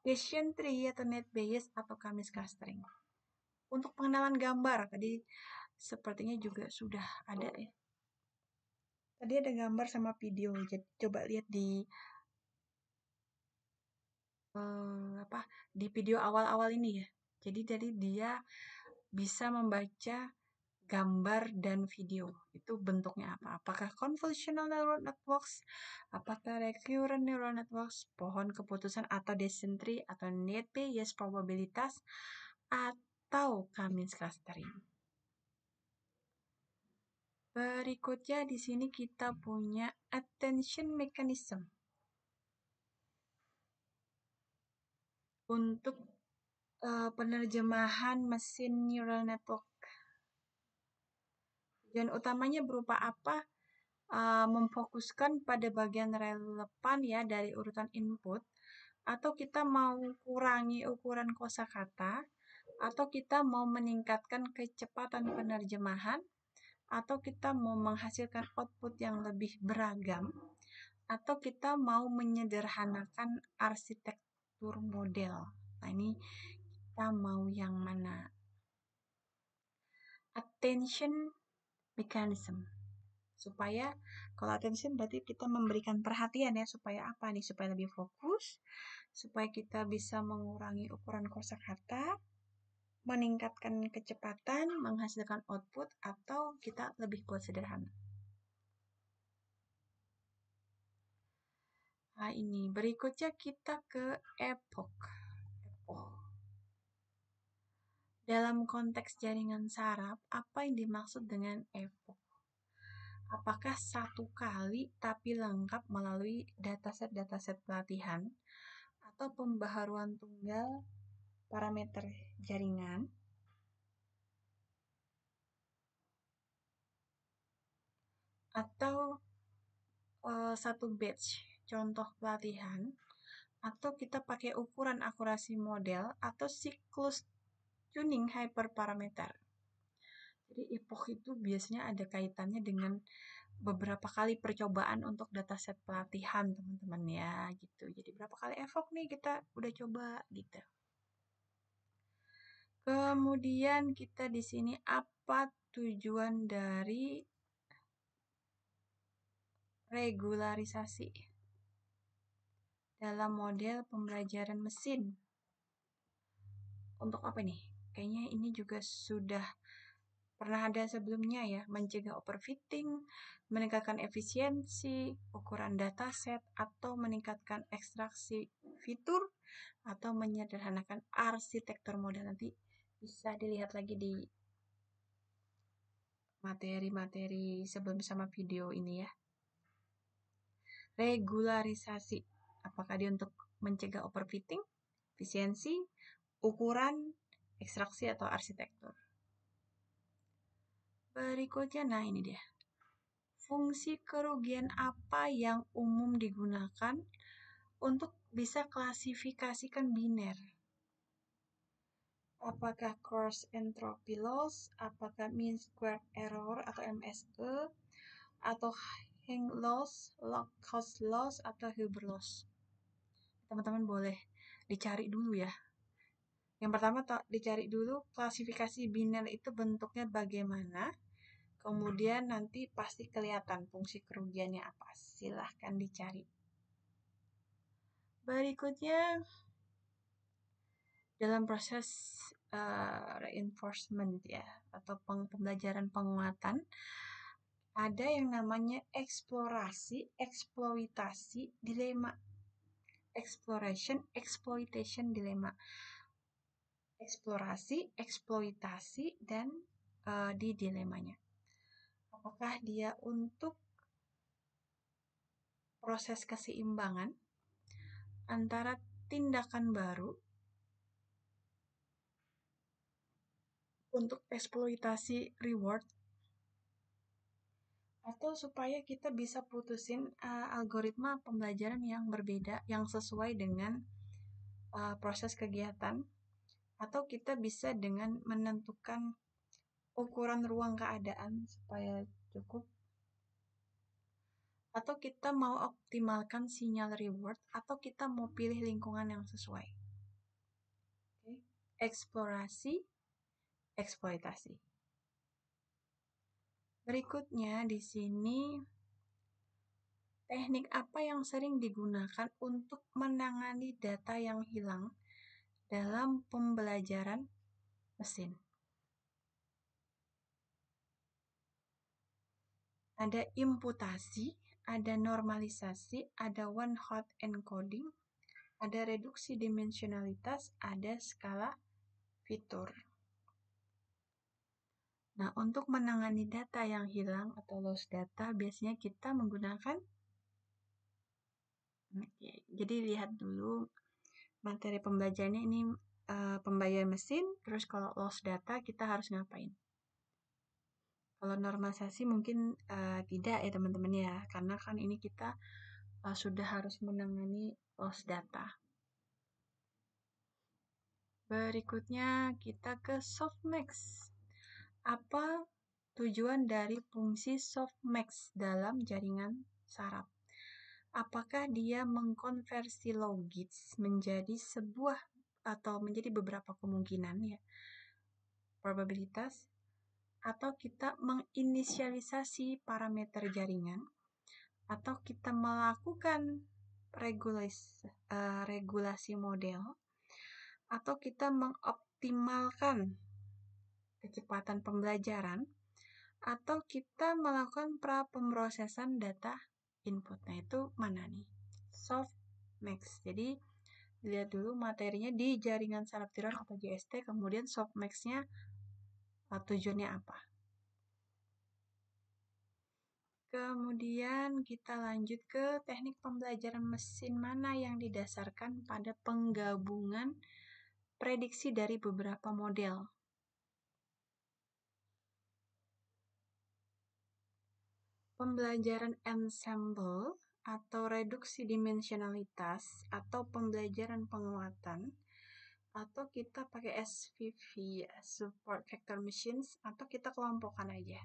Gaussian tree atau net Bayes atau Kamis clustering. Untuk pengenalan gambar tadi sepertinya juga sudah ada ya. Tadi ada gambar sama video. Jadi coba lihat di video awal-awal ini ya. Jadi dia bisa membaca gambar dan video. Itu bentuknya apa? Apakah convolutional neural networks? Apakah recurrent neural networks? Pohon keputusan atau decision tree atau net Bayes probabilitas atau Kamis clustering. Berikutnya di sini kita punya attention mechanism. Untuk penerjemahan mesin neural network. Tujuan utamanya berupa apa? Memfokuskan pada bagian relevan ya dari urutan input, atau kita mau kurangi ukuran kosakata, atau kita mau meningkatkan kecepatan penerjemahan, atau kita mau menghasilkan output yang lebih beragam, atau kita mau menyederhanakan arsitektur model. Nah, ini kita mau yang mana? Attention mechanism. Supaya kalau attention berarti kita memberikan perhatian ya, supaya apa nih? Supaya lebih fokus, supaya kita bisa mengurangi ukuran kosakata, meningkatkan kecepatan, menghasilkan output, atau kita lebih buat sederhana. Nah, ini berikutnya kita ke epoch. Dalam konteks jaringan saraf, apa yang dimaksud dengan epoch? Apakah satu kali tapi lengkap melalui dataset pelatihan atau pembaharuan tunggal parameter jaringan, atau satu batch contoh pelatihan, atau kita pakai ukuran akurasi model atau siklus tuning hyperparameter. Jadi epoch itu biasanya ada kaitannya dengan beberapa kali percobaan untuk dataset pelatihan teman-teman ya gitu. Jadi berapa kali epoch nih kita udah coba gitu. Kemudian kita di sini apa tujuan dari regularisasi dalam model pembelajaran mesin? Untuk apa nih? Kayaknya ini juga sudah pernah ada sebelumnya ya, mencegah overfitting, meningkatkan efisiensi, ukuran dataset, atau meningkatkan ekstraksi fitur, atau menyederhanakan arsitektur model. Nanti bisa dilihat lagi di materi-materi sebelum sama video ini ya. Regularisasi, apakah dia untuk mencegah overfitting, efisiensi, ukuran, ekstraksi, atau arsitektur. Berikutnya, nah ini dia. Fungsi kerugian apa yang umum digunakan untuk bisa klasifikasikan biner? Apakah coarse entropy loss, apakah mean squared error atau MSE, atau Heng loss, log cost loss, atau Huber loss? Teman-teman boleh dicari dulu ya. Yang pertama dicari dulu klasifikasi biner itu bentuknya bagaimana. Kemudian nanti pasti kelihatan fungsi kerugiannya apa. Silahkan dicari. Berikutnya, dalam proses reinforcement ya, atau pembelajaran penguatan, ada yang namanya eksplorasi, eksploitasi, dilema. Exploration, exploitation, dilema. Eksplorasi, eksploitasi, dan di dilemanya. Apakah dia untuk proses keseimbangan antara tindakan baru untuk eksploitasi reward, atau supaya kita bisa putusin algoritma pembelajaran yang berbeda yang sesuai dengan proses kegiatan, atau kita bisa dengan menentukan ukuran ruang keadaan supaya cukup, atau kita mau optimalkan sinyal reward, atau kita mau pilih lingkungan yang sesuai. Okay. Eksplorasi, eksploitasi. Berikutnya di sini teknik apa yang sering digunakan untuk menangani data yang hilang dalam pembelajaran mesin? Ada imputasi, ada normalisasi, ada one hot encoding, ada reduksi dimensionalitas, ada skala fitur. Nah, untuk menangani data yang hilang atau lost data, biasanya kita menggunakan jadi lihat dulu materi pembelajarannya ini pembelajaran mesin, terus kalau lost data kita harus ngapain? Kalau normalisasi mungkin tidak ya teman-teman ya, karena kan ini kita sudah harus menangani lost data. Berikutnya kita ke softmax. Apa tujuan dari fungsi softmax dalam jaringan saraf? Apakah dia mengkonversi logits menjadi sebuah atau menjadi beberapa kemungkinan ya, probabilitas, atau kita menginisialisasi parameter jaringan, atau kita melakukan regulasi model, atau kita mengoptimalkan kecepatan pembelajaran, atau kita melakukan pra-pemrosesan data input. Nah, itu mana nih? Softmax. Jadi, lihat dulu materinya di jaringan saraf tiroid atau JST, kemudian softmax-nya tujuannya apa. Kemudian kita lanjut ke teknik pembelajaran mesin mana yang didasarkan pada penggabungan prediksi dari beberapa model. Pembelajaran ensemble atau reduksi dimensionalitas atau pembelajaran penguatan, atau kita pakai SVV, support vector machines, atau kita kelompokkan aja.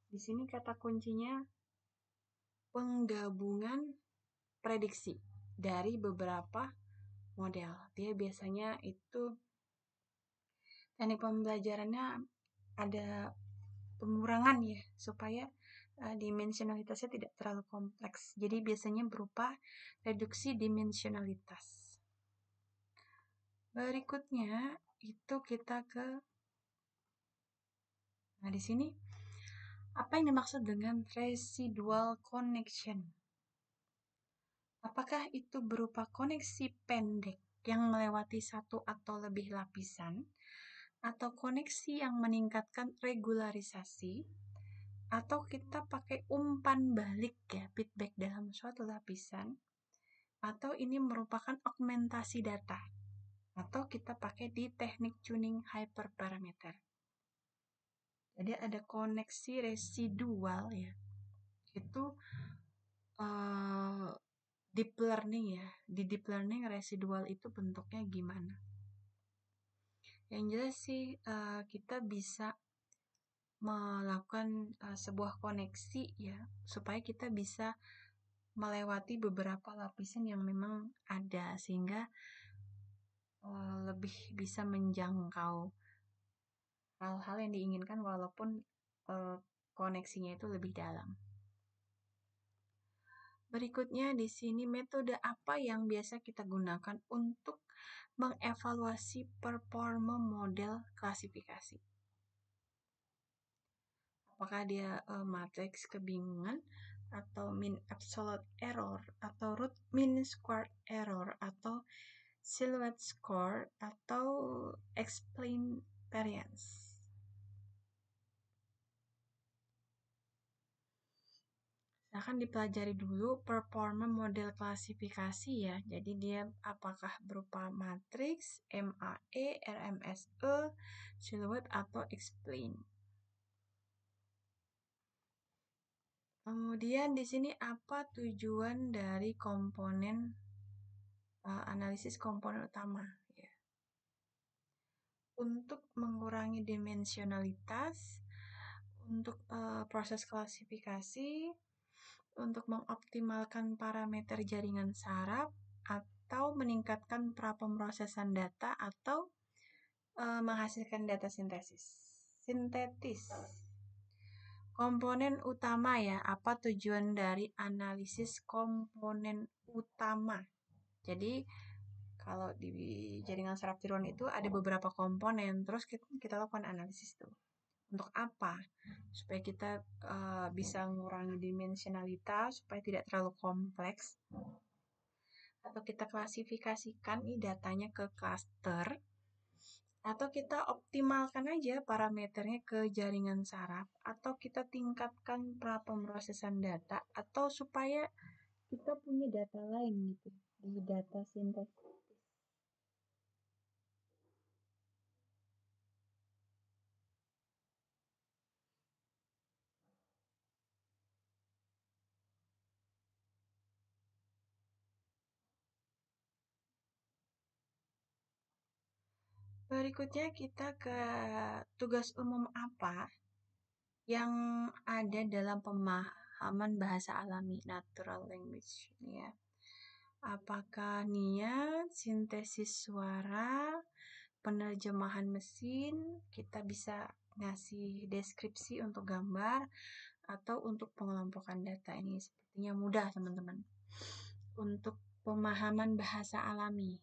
Di sini kata kuncinya penggabungan prediksi dari beberapa model. Dia biasanya itu teknik pembelajarannya ada pengurangan ya, supaya dimensionalitasnya tidak terlalu kompleks. Jadi biasanya berupa reduksi dimensionalitas. Berikutnya itu kita ke, nah di sini apa yang dimaksud dengan residual connection? Apakah itu berupa koneksi pendek yang melewati satu atau lebih lapisan, atau koneksi yang meningkatkan regularisasi, atau kita pakai umpan balik ya, feedback dalam suatu lapisan, atau ini merupakan augmentasi data, atau kita pakai di teknik tuning hyperparameter. Jadi ada koneksi residual ya, itu deep learning ya. Di deep learning residual itu bentuknya gimana? Yang jelas sih kita bisa melakukan sebuah koneksi ya, supaya kita bisa melewati beberapa lapisan yang memang ada, sehingga lebih bisa menjangkau hal-hal yang diinginkan walaupun koneksinya itu lebih dalam. Berikutnya di sini metode apa yang biasa kita gunakan untuk mengevaluasi performa model klasifikasi? Apakah dia matriks kebingungan, atau mean absolute error, atau root mean squared error, atau silhouette score, atau explain variance? akan dipelajari dulu performa model klasifikasi ya. Jadi dia apakah berupa matriks, MAE, RMSE, silhouette atau explain. Kemudian di sini apa tujuan dari komponen analisis komponen utama? Ya. Untuk mengurangi dimensionalitas, untuk proses klasifikasi, untuk mengoptimalkan parameter jaringan saraf, atau meningkatkan prapemrosesan data, atau menghasilkan data sintetis. Komponen utama ya, apa tujuan dari analisis komponen utama? Jadi kalau di jaringan saraf tiroid itu ada beberapa komponen, terus kita lakukan analisis tuh. Untuk apa? Supaya kita bisa mengurangi dimensionalitas, supaya tidak terlalu kompleks. Atau kita klasifikasikan nih datanya ke cluster, atau kita optimalkan aja parameternya ke jaringan saraf, atau kita tingkatkan prapemrosesan data, atau supaya kita punya data lain gitu di data sintetis. Berikutnya kita ke tugas umum apa yang ada dalam pemahaman bahasa alami, natural language ya. Apakah niat, sintesis suara, penerjemahan mesin, kita bisa ngasih deskripsi untuk gambar, atau untuk pengelompokan data. Ini sepertinya mudah teman-teman. Untuk pemahaman bahasa alami.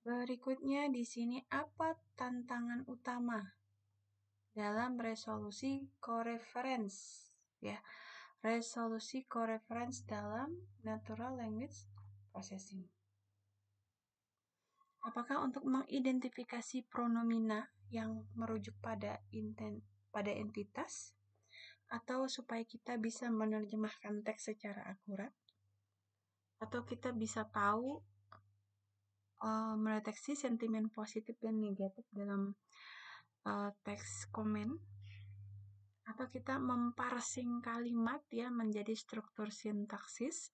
Berikutnya di sini apa tantangan utama dalam resolusi koreferensi ya. Resolusi koreferensi dalam natural language processing. Apakah untuk mengidentifikasi pronomina yang merujuk pada entitas, atau supaya kita bisa menerjemahkan teks secara akurat, atau kita bisa tahu mendeteksi sentimen positif dan negatif dalam teks komen, atau kita memparsing kalimat ya menjadi struktur sintaksis,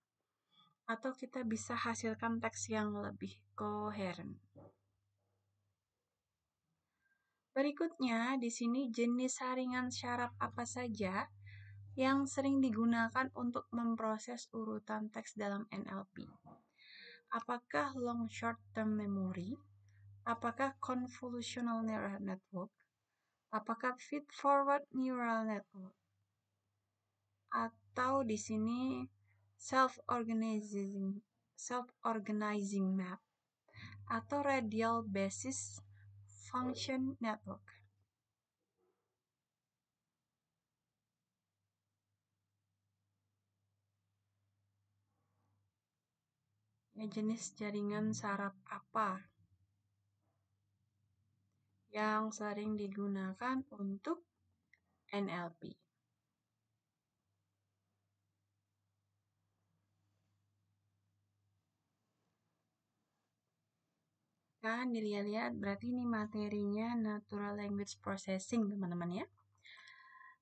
atau kita bisa hasilkan teks yang lebih koheren. Berikutnya di sini jenis saringan syaraf apa saja yang sering digunakan untuk memproses urutan teks dalam NLP. Apakah long short term memory? Apakah convolutional neural network? Apakah feed forward neural network? Atau di sini self-organizing map atau radial basis function network. Ya, jenis jaringan saraf apa yang sering digunakan untuk NLP? Kan dilihat-lihat berarti ini materinya natural language processing teman-teman ya.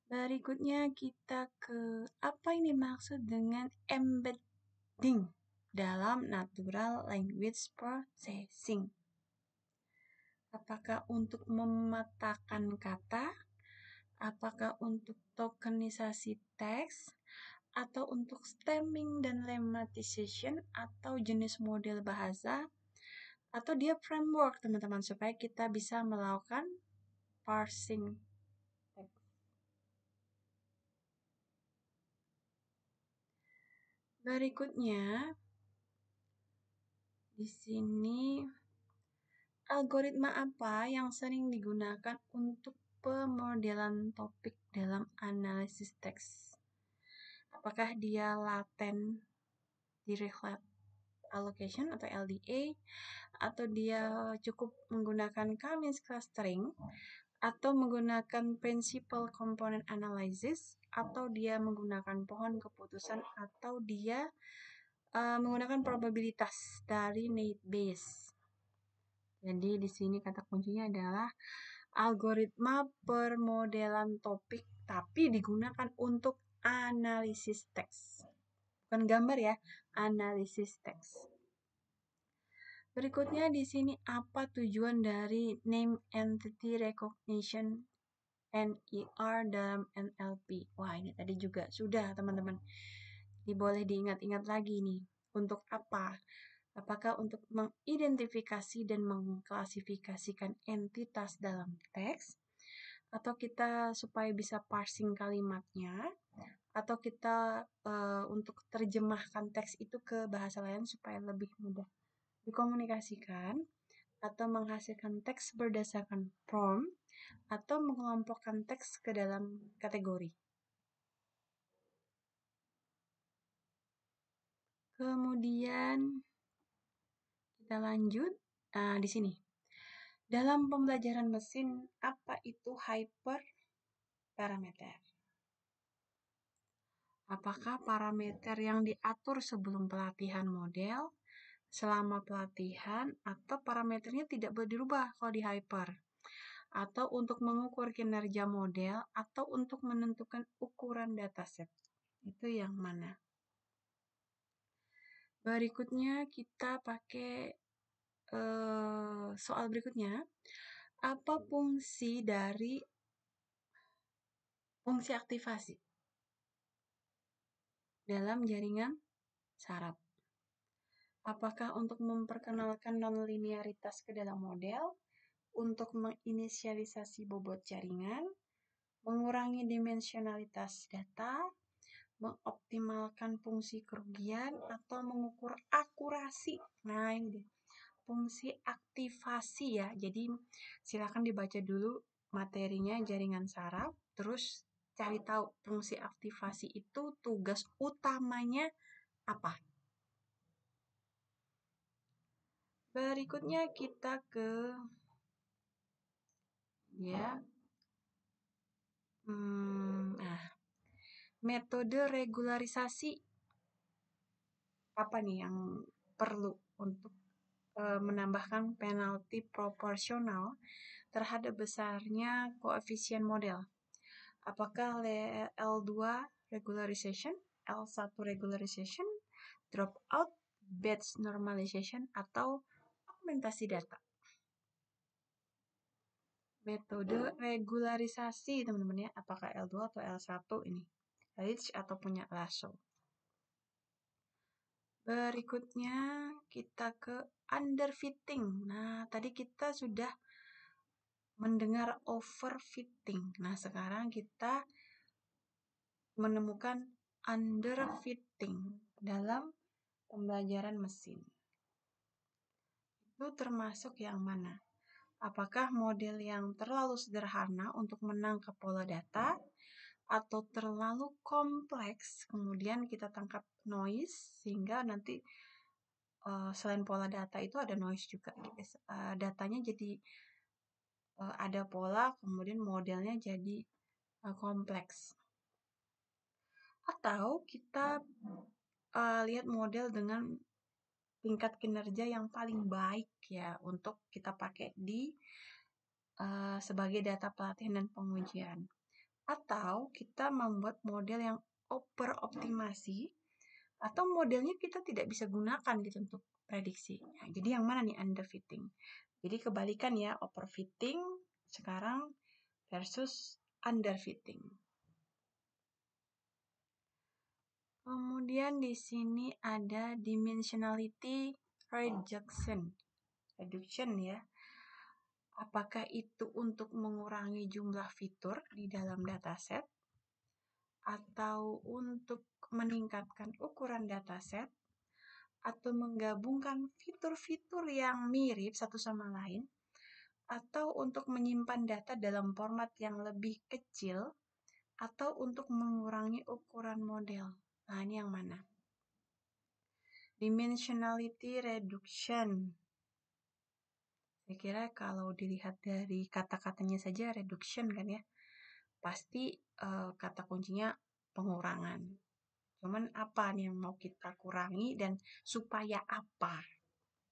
Berikutnya kita ke apa yang dimaksud dengan embedding dalam natural language processing. Apakah untuk memetakan kata, apakah untuk tokenisasi teks, atau untuk stemming dan lemmatization, atau jenis model bahasa, atau dia framework teman-teman supaya kita bisa melakukan parsing teks. Berikutnya di sini algoritma apa yang sering digunakan untuk pemodelan topik dalam analisis teks? Apakah dia latent direct allocation atau LDA, atau dia cukup menggunakan K-means clustering, atau menggunakan principal component analysis, atau dia menggunakan pohon keputusan, atau dia menggunakan probabilitas dari Naive Bayes. Jadi di sini kata kuncinya adalah algoritma permodelan topik, tapi digunakan untuk analisis teks. Bukan gambar ya, analisis teks. Berikutnya di sini apa tujuan dari Name Entity Recognition NER dalam NLP? Wah, ini tadi juga sudah teman-teman. Ini boleh diingat-ingat lagi nih. Untuk apa? Apakah untuk mengidentifikasi dan mengklasifikasikan entitas dalam teks? Atau kita supaya bisa parsing kalimatnya? Atau kita untuk terjemahkan teks itu ke bahasa lain supaya lebih mudah dikomunikasikan? Atau menghasilkan teks berdasarkan prompt? Atau mengelompokkan teks ke dalam kategori? Kemudian kita lanjut. Nah, di sini. Dalam pembelajaran mesin, apa itu hyperparameter? Apakah parameter yang diatur sebelum pelatihan model, selama pelatihan, atau parameternya tidak boleh dirubah kalau di hyper? Atau untuk mengukur kinerja model, atau untuk menentukan ukuran dataset? Itu yang mana? Berikutnya kita pakai soal berikutnya. Apa fungsi dari fungsi aktivasi dalam jaringan saraf? Apakah untuk memperkenalkan nonlinearitas ke dalam model, untuk menginisialisasi bobot jaringan, mengurangi dimensionalitas data, mengoptimalkan fungsi kerugian, atau mengukur akurasi? Nah, ini deh. Fungsi aktivasi ya. Jadi silakan dibaca dulu materinya jaringan saraf, terus cari tahu fungsi aktivasi itu tugas utamanya apa. Berikutnya kita ke metode regularisasi apa nih yang perlu untuk menambahkan penalti proporsional terhadap besarnya koefisien model. Apakah L2 regularization, L1 regularization, dropout, batch normalization, atau augmentasi data? Metode regularisasi teman-teman ya, apakah L2 atau L1 ini? Rich atau punya Lasso? Berikutnya kita ke underfitting. Nah, tadi kita sudah mendengar overfitting. Nah, sekarang kita menemukan underfitting dalam pembelajaran mesin. Itu termasuk yang mana? Apakah model yang terlalu sederhana untuk menangkap pola data, atau terlalu kompleks kemudian kita tangkap noise sehingga nanti selain pola data itu ada noise juga, datanya jadi ada pola kemudian modelnya jadi kompleks. Atau kita lihat model dengan tingkat kinerja yang paling baik ya untuk kita pakai di sebagai data pelatihan dan pengujian. Atau kita membuat model yang overoptimasi, atau modelnya kita tidak bisa gunakan gitu untuk prediksi. Nah, jadi yang mana nih underfitting? Jadi kebalikan ya, overfitting sekarang versus underfitting. Kemudian di sini ada dimensionality reduction ya. Apakah itu untuk mengurangi jumlah fitur di dalam dataset, atau untuk meningkatkan ukuran dataset, atau menggabungkan fitur-fitur yang mirip satu sama lain, atau untuk menyimpan data dalam format yang lebih kecil, atau untuk mengurangi ukuran model? Nah, ini yang mana? Dimensionality reduction. Saya kira kalau dilihat dari kata-katanya saja reduction kan ya, pasti kata kuncinya pengurangan. Cuman apa nih yang mau kita kurangi dan supaya apa?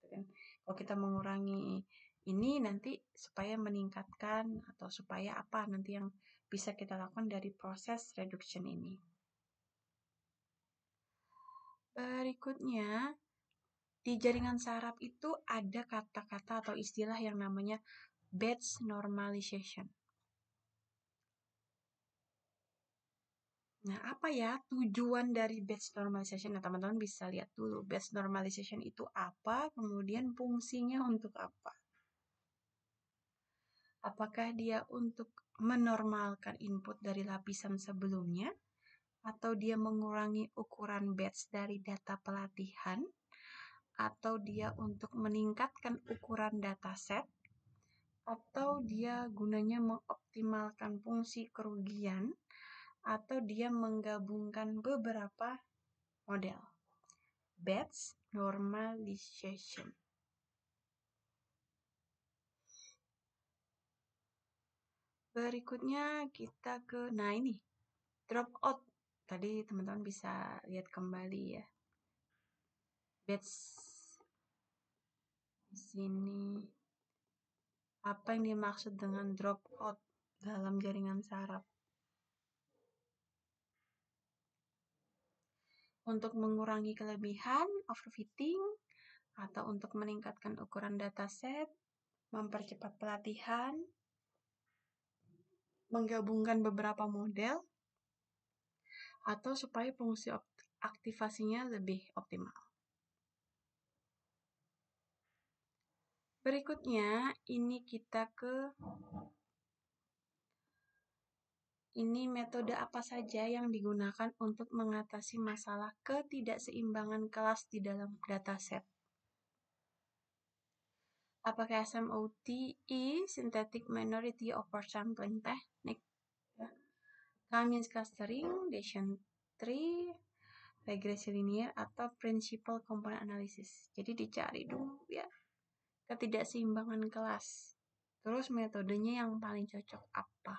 Gitu kan. Kalau kita mengurangi ini nanti supaya meningkatkan atau supaya apa nanti yang bisa kita lakukan dari proses reduction ini. Berikutnya, di jaringan saraf itu ada kata-kata atau istilah yang namanya batch normalization. Nah, apa ya tujuan dari batch normalization? Nah, teman-teman bisa lihat dulu batch normalization itu apa, kemudian fungsinya untuk apa. Apakah dia untuk menormalkan input dari lapisan sebelumnya, atau dia mengurangi ukuran batch dari data pelatihan, atau dia untuk meningkatkan ukuran dataset, atau dia gunanya mengoptimalkan fungsi kerugian, atau dia menggabungkan beberapa model. Batch normalization. Berikutnya kita ke, nah ini, dropout. Tadi teman-teman bisa lihat kembali ya. Batch di sini. Apa yang dimaksud dengan dropout dalam jaringan saraf? Untuk mengurangi kelebihan, overfitting, atau untuk meningkatkan ukuran dataset, mempercepat pelatihan, menggabungkan beberapa model, atau supaya fungsi aktivasinya lebih optimal. Berikutnya, ini kita ke ini metode apa saja yang digunakan untuk mengatasi masalah ketidakseimbangan kelas di dalam dataset. Apakah SMOTE, Synthetic Minority Oversampling Technique, ya. K-means clustering, Decision tree, regresi linear, atau principal component analysis. Jadi dicari dulu ya ketidakseimbangan kelas. Terus metodenya yang paling cocok apa?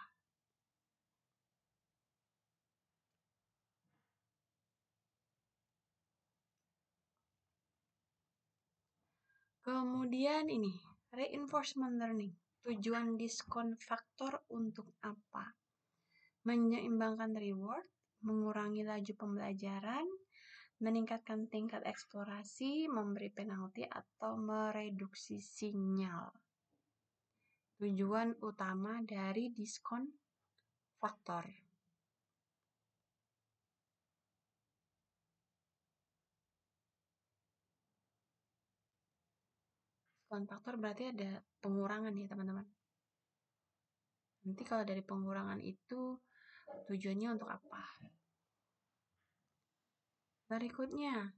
Kemudian ini, reinforcement learning. Tujuan diskon faktor untuk apa? Menyeimbangkan reward, mengurangi laju pembelajaran, meningkatkan tingkat eksplorasi, memberi penalti, atau mereduksi sinyal. Tujuan utama dari diskon faktor. Diskon faktor berarti ada pengurangan ya teman-teman. Nanti kalau dari pengurangan itu tujuannya untuk apa? Berikutnya,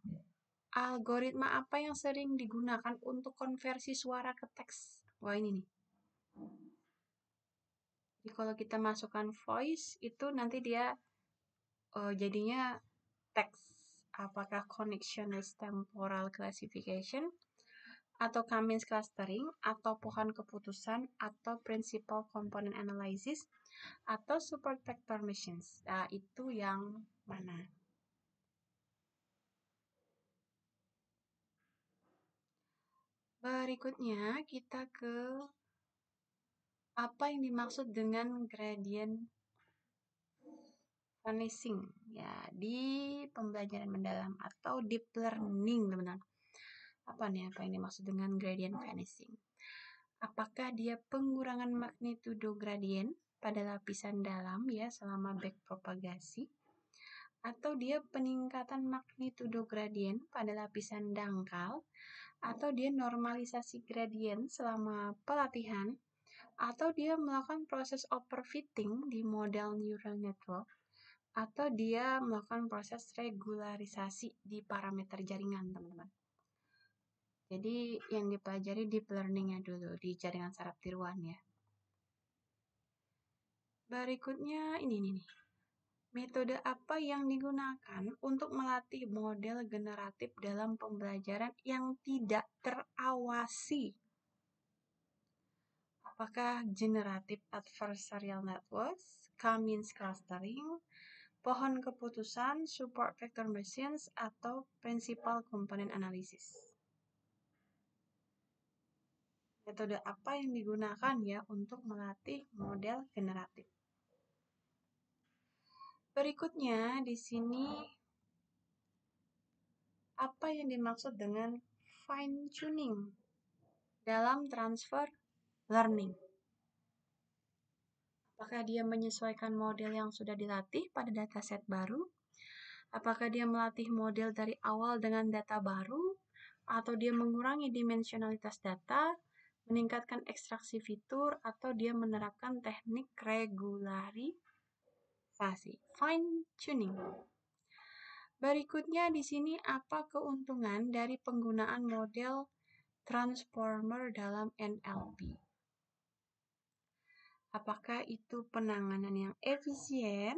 algoritma apa yang sering digunakan untuk konversi suara ke teks? Wah ini nih. Jadi kalau kita masukkan voice itu nanti dia jadinya teks. Apakah connectionless temporal classification, atau K-means clustering, atau pohon keputusan, atau principal component analysis, atau support vector machines. Nah, itu yang mana? Berikutnya kita ke apa yang dimaksud dengan gradient vanishing ya di pembelajaran mendalam atau deep learning teman-teman. Apa yang dimaksud dengan gradient vanishing? Apakah dia pengurangan magnitudo gradient pada lapisan dalam ya selama backpropagasi, atau dia peningkatan magnitudo gradient pada lapisan dangkal, atau dia normalisasi gradient selama pelatihan, atau dia melakukan proses overfitting di model neural network, atau dia melakukan proses regularisasi di parameter jaringan, teman-teman. Jadi yang dipelajari deep learning-nya dulu di jaringan saraf tiruan ya. Berikutnya ini nih. Metode apa yang digunakan untuk melatih model generatif dalam pembelajaran yang tidak terawasi? Apakah generative adversarial networks, K-means clustering, pohon keputusan, support vector machines, atau principal component analysis? Metode apa yang digunakan ya untuk melatih model generatif? Berikutnya di sini apa yang dimaksud dengan fine tuning dalam transfer learning? Apakah dia menyesuaikan model yang sudah dilatih pada dataset baru? Apakah dia melatih model dari awal dengan data baru? Atau dia mengurangi dimensionalitas data, meningkatkan ekstraksi fitur, atau dia menerapkan teknik regularisasi, fine tuning? Berikutnya di sini apa keuntungan dari penggunaan model transformer dalam NLP? Apakah itu penanganan yang efisien?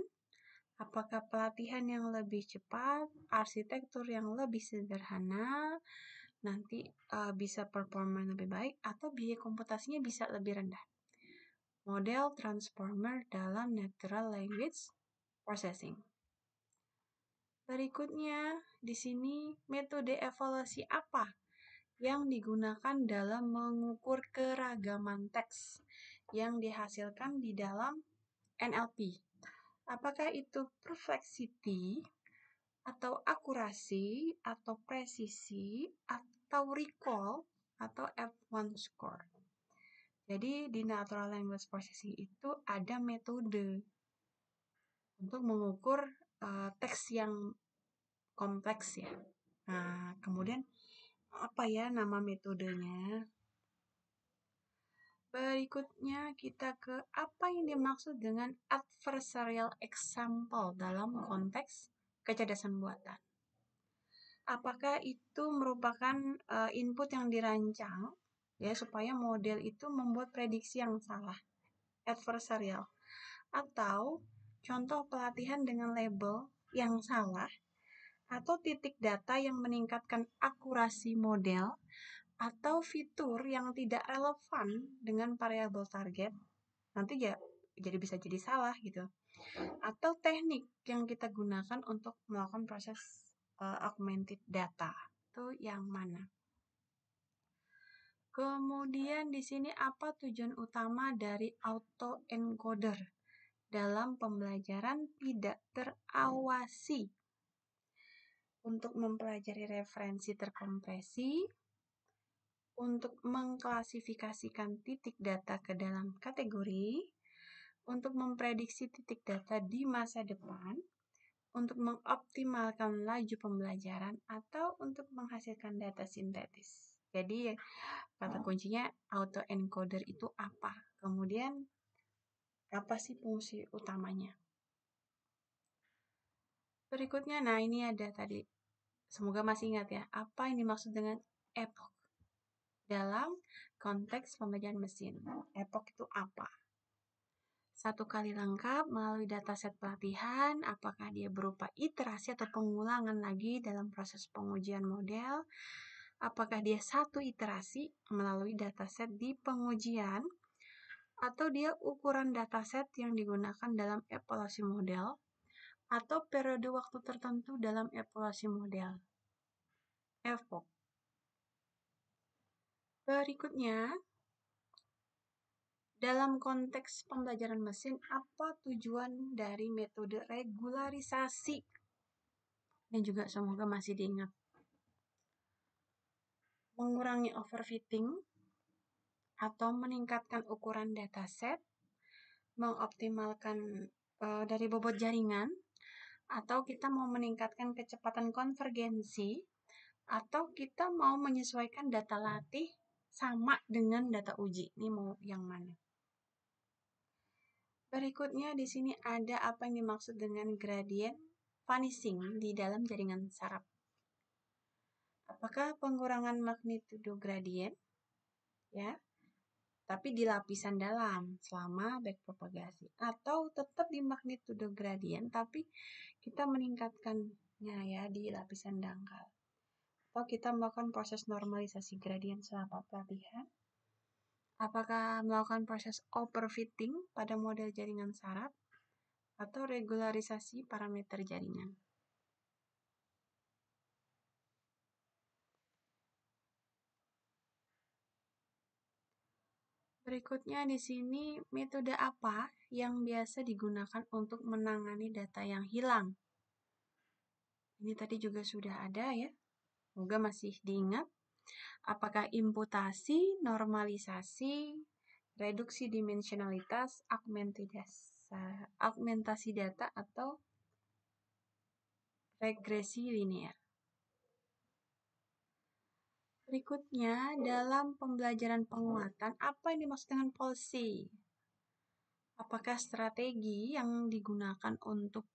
Apakah pelatihan yang lebih cepat? Arsitektur yang lebih sederhana? Nanti bisa performa lebih baik atau biaya komputasinya bisa lebih rendah? Model transformer dalam natural language processing. Berikutnya, di sini metode evaluasi apa yang digunakan dalam mengukur keragaman teks yang dihasilkan di dalam NLP? Apakah itu perfectity, atau akurasi, atau presisi, atau recall, atau F1 score? Jadi di natural language processing itu ada metode untuk mengukur teks yang kompleks ya. Nah, kemudian apa ya nama metodenya? Berikutnya kita ke apa yang dimaksud dengan adversarial example dalam konteks kecerdasan buatan. Apakah itu merupakan input yang dirancang ya supaya model itu membuat prediksi yang salah, adversarial, atau contoh pelatihan dengan label yang salah, atau titik data yang meningkatkan akurasi model, atau fitur yang tidak relevan dengan variabel target, nanti ya jadi bisa jadi salah gitu. Atau teknik yang kita gunakan untuk melakukan proses augmented data, itu yang mana? Kemudian di sini apa tujuan utama dari autoencoder dalam pembelajaran tidak terawasi? Untuk mempelajari referensi terkompresi, untuk mengklasifikasikan titik data ke dalam kategori, untuk memprediksi titik data di masa depan, untuk mengoptimalkan laju pembelajaran, atau untuk menghasilkan data sintetis. Jadi kata kuncinya autoencoder itu apa? Kemudian apa sih fungsi utamanya? Berikutnya, nah ini ada tadi. Semoga masih ingat ya, apa yang dimaksud dengan epoch dalam konteks pembelajaran mesin. Epoch itu apa? Satu kali lengkap melalui dataset pelatihan, apakah dia berupa iterasi atau pengulangan lagi dalam proses pengujian model, apakah dia satu iterasi melalui dataset di pengujian, atau dia ukuran dataset yang digunakan dalam evaluasi model, atau periode waktu tertentu dalam evaluasi model. Epoch. Berikutnya, dalam konteks pembelajaran mesin, apa tujuan dari metode regularisasi? Dan juga semoga masih diingat. Mengurangi overfitting atau meningkatkan ukuran dataset, mengoptimalkan dari bobot jaringan, atau kita mau meningkatkan kecepatan konvergensi, atau kita mau menyesuaikan data latih sama dengan data uji. Ini mau yang mana? Berikutnya di sini ada apa yang dimaksud dengan gradient vanishing di dalam jaringan saraf. Apakah pengurangan magnitudo gradient? Ya, tapi di lapisan dalam selama backpropagasi, atau tetap di magnitudo gradient tapi kita meningkatkannya ya di lapisan dangkal, atau kita melakukan proses normalisasi gradient selama pelatihan, Apakah melakukan proses overfitting pada model jaringan syarat atau regularisasi parameter jaringan? Berikutnya di sini metode apa yang biasa digunakan untuk menangani data yang hilang? Ini tadi juga sudah ada ya. Semoga masih diingat. Apakah imputasi, normalisasi, reduksi dimensionalitas, augmentasi data, atau regresi linear? Berikutnya, dalam pembelajaran penguatan, apa yang dimaksud dengan policy? Apakah strategi yang digunakan untuk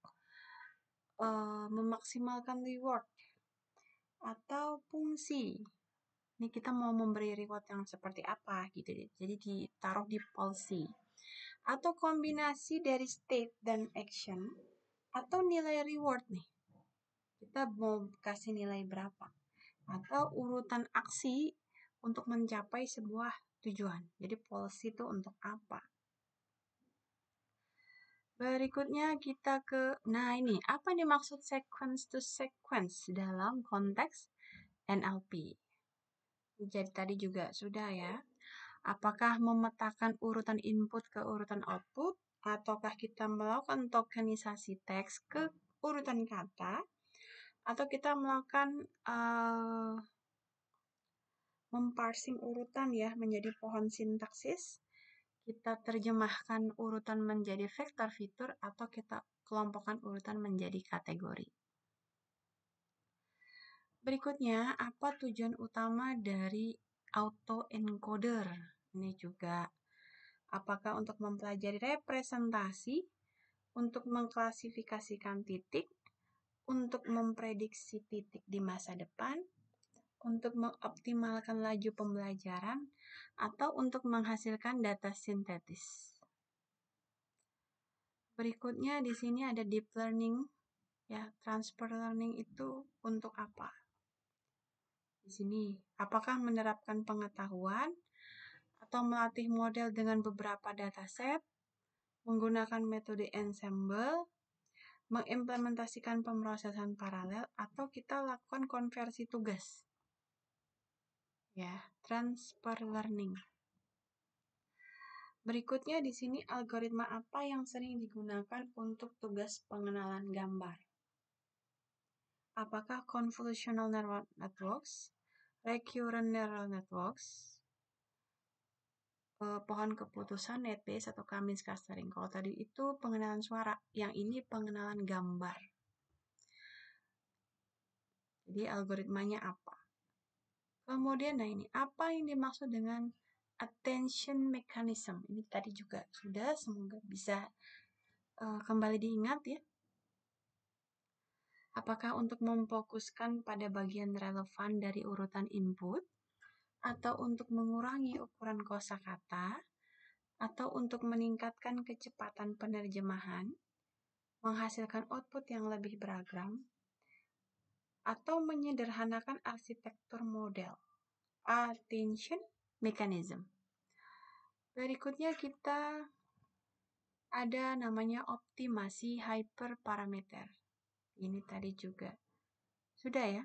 memaksimalkan reward atau fungsi? Ini kita mau memberi reward yang seperti apa gitu. Jadi ditaruh di policy. Atau kombinasi dari state dan action atau nilai reward nih. Kita mau kasih nilai berapa? Atau urutan aksi untuk mencapai sebuah tujuan. Jadi policy itu untuk apa? Berikutnya kita nah ini, apa yang dimaksud sequence to sequence dalam konteks NLP? Jadi tadi juga sudah ya. Apakah memetakan urutan input ke urutan output, ataukah kita melakukan tokenisasi teks ke urutan kata, atau kita melakukan memparsing urutan ya menjadi pohon sintaksis, kita terjemahkan urutan menjadi vektor fitur, atau kita kelompokkan urutan menjadi kategori. Berikutnya, apa tujuan utama dari autoencoder? Ini juga, apakah untuk mempelajari representasi, untuk mengklasifikasikan titik, untuk memprediksi titik di masa depan, untuk mengoptimalkan laju pembelajaran, atau untuk menghasilkan data sintetis? Berikutnya di sini ada deep learning. Ya, transfer learning itu untuk apa? Di sini, apakah menerapkan pengetahuan atau melatih model dengan beberapa dataset, menggunakan metode ensemble, mengimplementasikan pemrosesan paralel, atau kita lakukan konversi tugas? Ya, transfer learning. Berikutnya di sini algoritma apa yang sering digunakan untuk tugas pengenalan gambar? Apakah convolutional neural networks, recurrent neural networks, pohon keputusan, net Bayes, atau Cummings clustering? Kalau tadi itu pengenalan suara, yang ini pengenalan gambar. Jadi algoritmanya apa? Kemudian nah ini, apa yang dimaksud dengan attention mechanism? Ini tadi juga sudah, semoga bisa kembali diingat ya. Apakah untuk memfokuskan pada bagian relevan dari urutan input, atau untuk mengurangi ukuran kosakata, atau untuk meningkatkan kecepatan penerjemahan, menghasilkan output yang lebih beragam, atau menyederhanakan arsitektur model? Attention mechanism. Berikutnya kita ada namanya optimasi hyperparameter. Ini tadi juga sudah ya.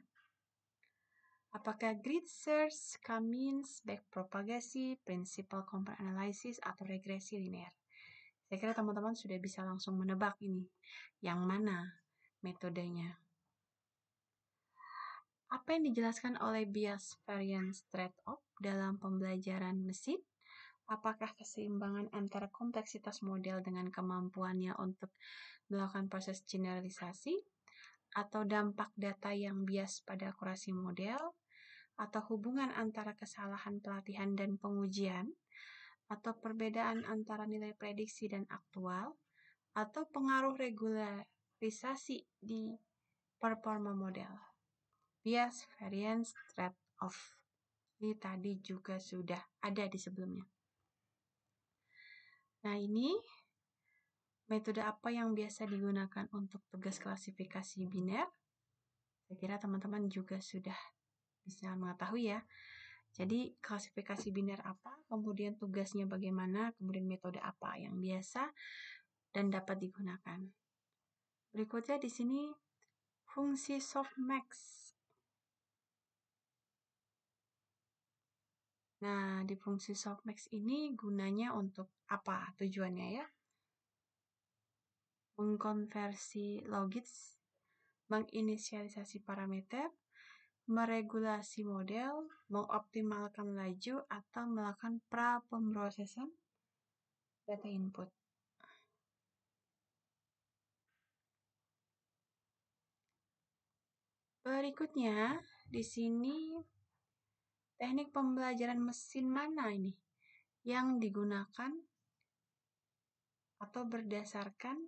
Apakah grid search, Cummings, backpropagasi, principal component analysis, atau regresi linear? Saya kira teman-teman sudah bisa langsung menebak ini. Yang mana metodenya? Apa yang dijelaskan oleh bias variance trade-off dalam pembelajaran mesin? Apakah keseimbangan antara kompleksitas model dengan kemampuannya untuk melakukan proses generalisasi, atau dampak data yang bias pada akurasi model, atau hubungan antara kesalahan pelatihan dan pengujian, atau perbedaan antara nilai prediksi dan aktual, atau pengaruh regularisasi di performa model? Bias variance trade-off. Ini tadi juga sudah ada di sebelumnya. Nah, ini metode apa yang biasa digunakan untuk tugas klasifikasi biner? Saya kira teman-teman juga sudah bisa mengetahui ya. Jadi klasifikasi biner apa, kemudian tugasnya bagaimana, kemudian metode apa yang biasa dan dapat digunakan. Berikutnya di sini fungsi softmax. Nah, di fungsi softmax ini gunanya untuk apa tujuannya ya? Mengkonversi logits, menginisialisasi parameter, meregulasi model, mengoptimalkan laju, atau melakukan pra-pemrosesan data input. Berikutnya, di sini teknik pembelajaran mesin mana ini yang digunakan atau berdasarkan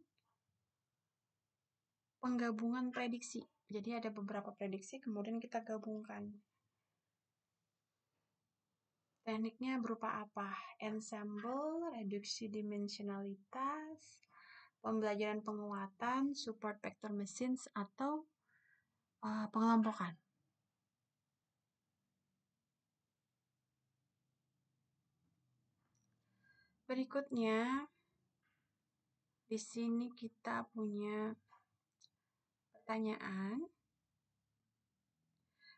penggabungan prediksi. Jadi ada beberapa prediksi, kemudian kita gabungkan. Tekniknya berupa apa? Ensemble, reduksi dimensionalitas, pembelajaran penguatan, support vector machines, atau pengelompokan. Berikutnya, di sini kita punya pertanyaan.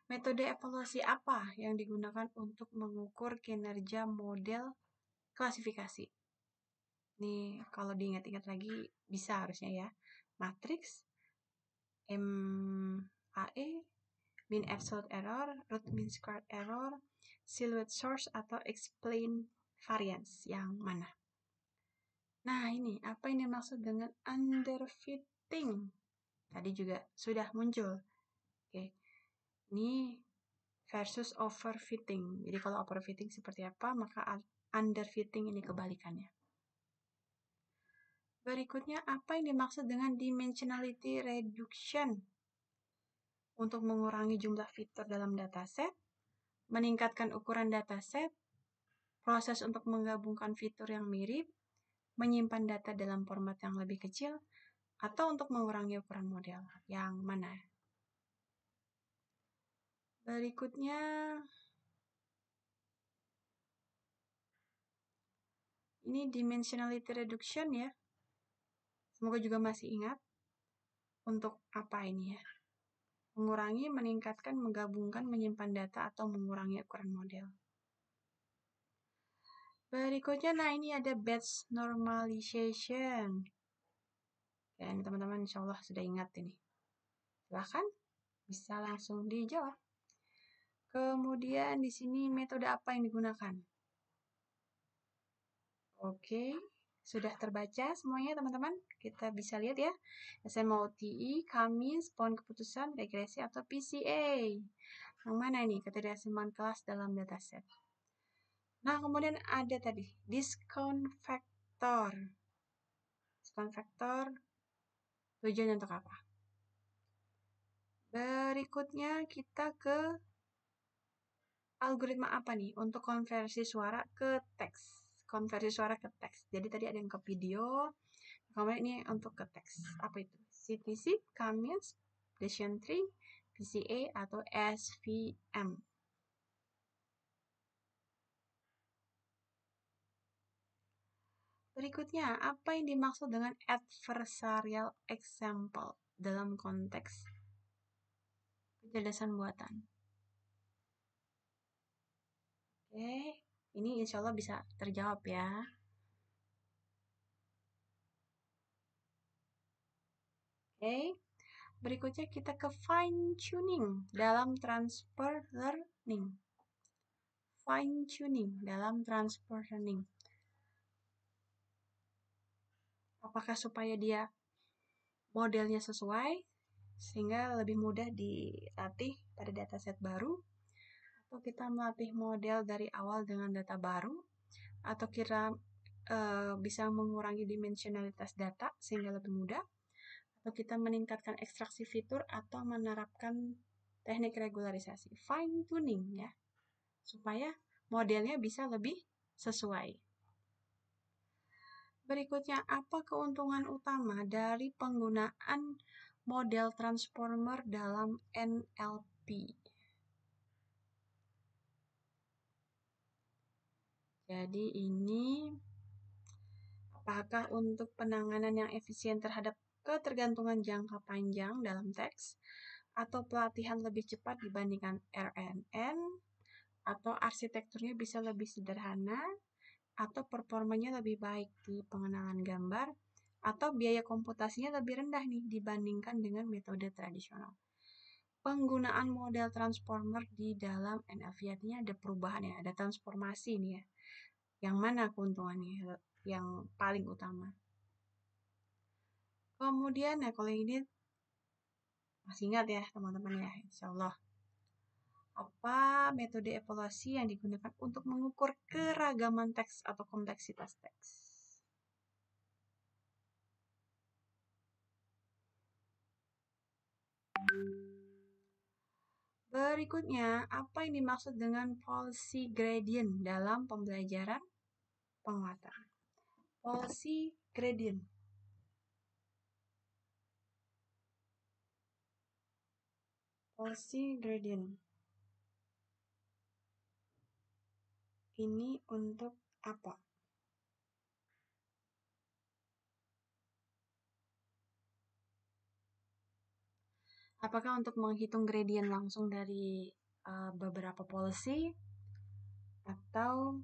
Metode evaluasi apa yang digunakan untuk mengukur kinerja model klasifikasi? Nih, kalau diingat-ingat lagi bisa harusnya ya. Matrix, MAE, mean absolute error, root mean squared error, silhouette source, atau explain variance. Yang mana? Nah, ini apa yang dimaksud dengan underfitting? Tadi juga sudah muncul. Oke. Ini versus overfitting. Jadi kalau overfitting seperti apa, maka underfitting ini kebalikannya. Berikutnya, apa yang dimaksud dengan dimensionality reduction? Untuk mengurangi jumlah fitur dalam dataset, meningkatkan ukuran dataset, proses untuk menggabungkan fitur yang mirip, menyimpan data dalam format yang lebih kecil, atau untuk mengurangi ukuran model. Yang mana? Berikutnya, ini dimensionality reduction ya. Semoga juga masih ingat. Untuk apa ini ya? Mengurangi, meningkatkan, menggabungkan, menyimpan data, atau mengurangi ukuran model. Berikutnya, nah ini ada batch normalization. Dan teman-teman insya Allah sudah ingat ini. Silahkan, bisa langsung dijawab. Kemudian di sini metode apa yang digunakan? Oke, sudah terbaca semuanya teman-teman. Kita bisa lihat ya. SMOTI, Kamis, pohon keputusan, regresi, atau PCA. Yang mana ini? Ketidakseimbangan kelas dalam dataset. Nah, kemudian ada tadi discount factor. Discount factor tujuannya untuk apa? Berikutnya kita ke algoritma apa nih untuk konversi suara ke teks. Konversi suara ke teks. Jadi tadi ada yang ke video, kemudian ini untuk ke teks. Apa itu? CTC, Kamis, Decision Tree, PCA, atau SVM. Berikutnya, apa yang dimaksud dengan adversarial example dalam konteks kecerdasan buatan? Oke, ini insya Allah bisa terjawab ya. Oke, berikutnya kita ke fine tuning dalam transfer learning. Fine tuning dalam transfer learning. Apakah supaya dia modelnya sesuai sehingga lebih mudah dilatih pada dataset baru, atau kita melatih model dari awal dengan data baru, atau kira bisa mengurangi dimensionalitas data sehingga lebih mudah, atau kita meningkatkan ekstraksi fitur atau menerapkan teknik regularisasi, fine tuning ya, supaya modelnya bisa lebih sesuai. Berikutnya, apa keuntungan utama dari penggunaan model transformer dalam NLP? Jadi ini apakah untuk penanganan yang efisien terhadap ketergantungan jangka panjang dalam teks, atau pelatihan lebih cepat dibandingkan RNN, atau arsitekturnya bisa lebih sederhana, atau performanya lebih baik di pengenalan gambar, atau biaya komputasinya lebih rendah nih dibandingkan dengan metode tradisional. Penggunaan model transformer di dalam NLP artinya ada perubahan ya, ada transformasi nih ya. Yang mana keuntungannya yang paling utama? Kemudian, nah kalau ini masih ingat ya teman-teman ya, insya Allah. Apa metode evaluasi yang digunakan untuk mengukur keragaman teks atau kompleksitas teks? Berikutnya, apa yang dimaksud dengan policy gradient dalam pembelajaran penguatan? Policy gradient. Policy gradient. Ini untuk apa? Apakah untuk menghitung gradient langsung dari beberapa policy, atau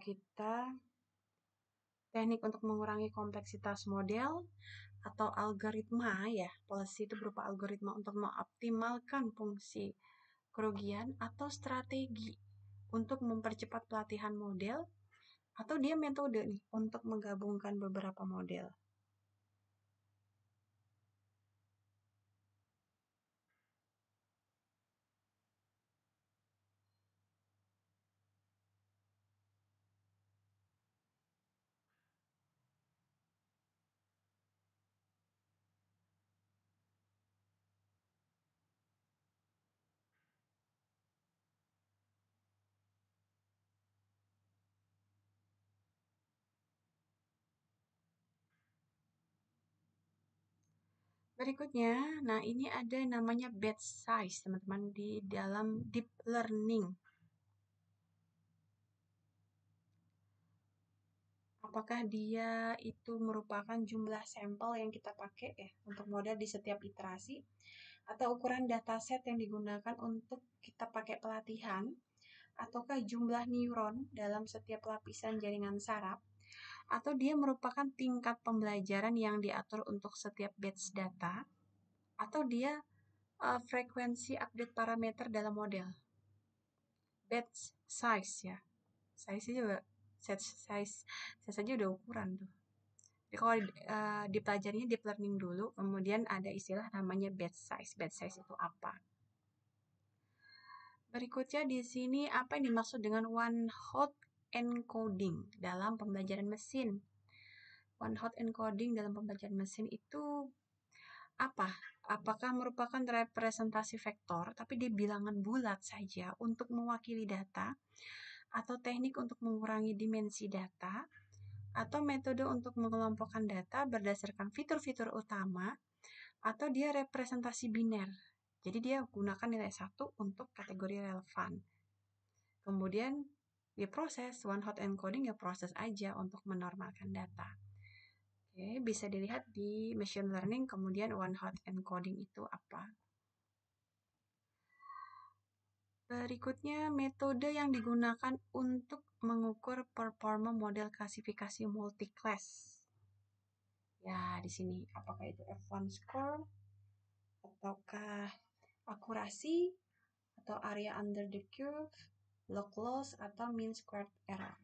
kita teknik untuk mengurangi kompleksitas model, atau algoritma ya, policy itu berupa algoritma untuk mengoptimalkan fungsi kerugian, atau strategi untuk mempercepat pelatihan model, atau dia metode nih untuk menggabungkan beberapa model. Berikutnya, nah ini ada namanya batch size, teman-teman, di dalam deep learning. Apakah dia itu merupakan jumlah sampel yang kita pakai ya untuk model di setiap iterasi, atau ukuran dataset yang digunakan untuk kita pakai pelatihan, ataukah jumlah neuron dalam setiap lapisan jaringan saraf, atau dia merupakan tingkat pembelajaran yang diatur untuk setiap batch data, atau dia frekuensi update parameter dalam model. Batch size ya. Size juga size aja udah ukuran tuh. Jadi kalau dipelajarinya deep learning dulu, kemudian ada istilah namanya batch size. Batch size itu apa? Berikutnya di sini apa yang dimaksud dengan one hot encoding dalam pembelajaran mesin? One hot encoding dalam pembelajaran mesin itu apa? Apakah merupakan representasi vektor tapi di bilangan bulat saja untuk mewakili data, atau teknik untuk mengurangi dimensi data, atau metode untuk mengelompokkan data berdasarkan fitur-fitur utama, atau dia representasi biner? Jadi dia gunakan nilai 1 untuk kategori relevan. Kemudian diproses, one hot encoding ya proses aja untuk menormalkan data. Oke, bisa dilihat di machine learning, kemudian one hot encoding itu apa. Berikutnya, metode yang digunakan untuk mengukur performa model klasifikasi multi-class. Ya, di sini apakah itu F1 score, ataukah akurasi, atau area under the curve, log loss, atau mean squared error.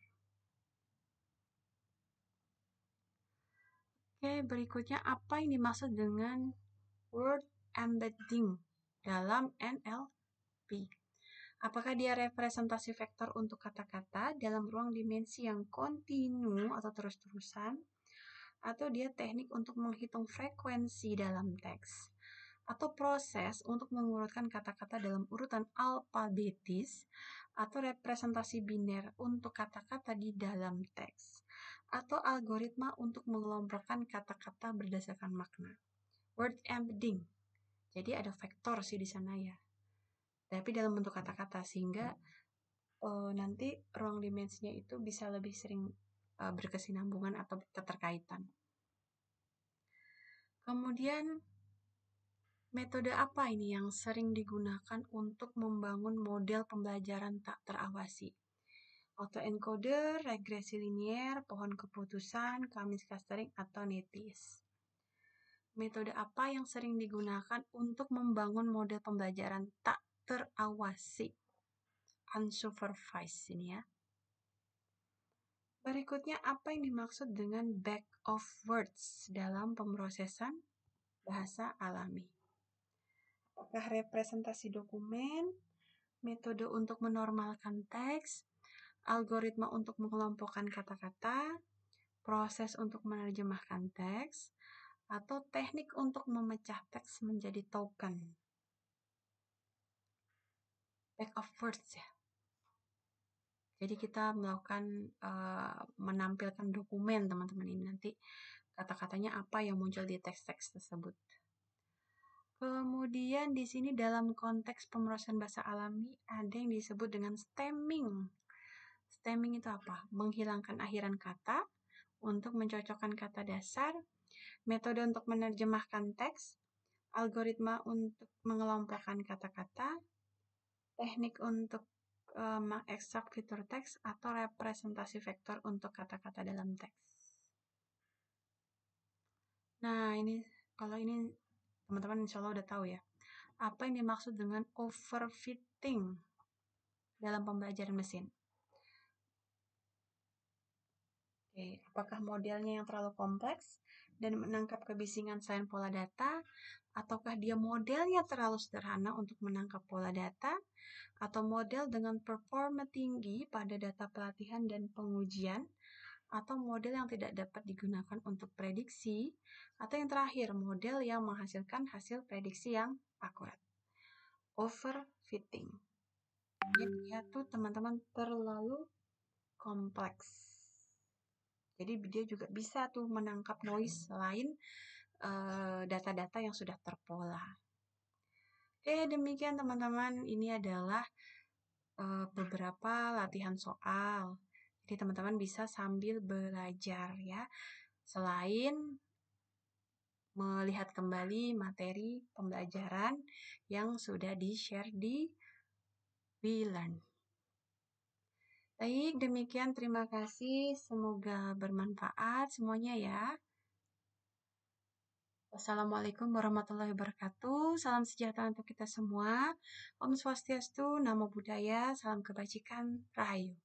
Oke, berikutnya apa yang dimaksud dengan word embedding dalam NLP? Apakah dia representasi vektor untuk kata-kata dalam ruang dimensi yang kontinu atau terus-terusan? Atau dia teknik untuk menghitung frekuensi dalam teks? Atau proses untuk mengurutkan kata-kata dalam urutan alfabetis? Atau representasi biner untuk kata-kata di dalam teks? Atau algoritma untuk mengelompokkan kata-kata berdasarkan makna? Word embedding. Jadi ada vektor sih di sana ya. Tapi dalam bentuk kata-kata, sehingga nanti ruang dimensinya itu bisa lebih sering berkesinambungan atau keterkaitan. Kemudian metode apa ini yang sering digunakan untuk membangun model pembelajaran tak terawasi? Autoencoder, regresi linier, pohon keputusan, Cummings clustering, atau NetEase. Metode apa yang sering digunakan untuk membangun model pembelajaran tak terawasi? Unsupervised ini ya. Berikutnya, apa yang dimaksud dengan back of words dalam pemrosesan bahasa alami? Apakah representasi dokumen, metode untuk menormalkan teks, algoritma untuk mengelompokkan kata-kata, proses untuk menerjemahkan teks, atau teknik untuk memecah teks menjadi token? Back of words ya. Jadi kita melakukan menampilkan dokumen teman-teman ini nanti kata-katanya apa yang muncul di teks-teks tersebut. Kemudian di sini dalam konteks pemrosesan bahasa alami ada yang disebut dengan stemming. Stemming itu apa? Menghilangkan akhiran kata untuk mencocokkan kata dasar, metode untuk menerjemahkan teks, algoritma untuk mengelompokkan kata-kata, teknik untuk mengekstrak fitur teks, atau representasi vektor untuk kata-kata dalam teks. Nah, kalau ini teman-teman insya Allah udah tahu ya. Apa yang dimaksud dengan overfitting dalam pembelajaran mesin? Oke, apakah modelnya yang terlalu kompleks dan menangkap kebisingan selain pola data? Ataukah dia modelnya terlalu sederhana untuk menangkap pola data? Atau model dengan performa tinggi pada data pelatihan dan pengujian? Atau model yang tidak dapat digunakan untuk prediksi? Atau yang terakhir, model yang menghasilkan hasil prediksi yang akurat? Overfitting. Dia tuh teman-teman terlalu kompleks. Jadi dia juga bisa tuh menangkap noise selain data-data yang sudah terpola. Oke, demikian teman-teman. Ini adalah beberapa latihan soal. Jadi teman-teman bisa sambil belajar ya. Selain melihat kembali materi pembelajaran yang sudah di-share di WeLearn. Baik, demikian terima kasih. Semoga bermanfaat semuanya ya. Wassalamualaikum warahmatullahi wabarakatuh. Salam sejahtera untuk kita semua. Om Swastiastu, Namo Buddhaya, salam kebajikan, Rahayu.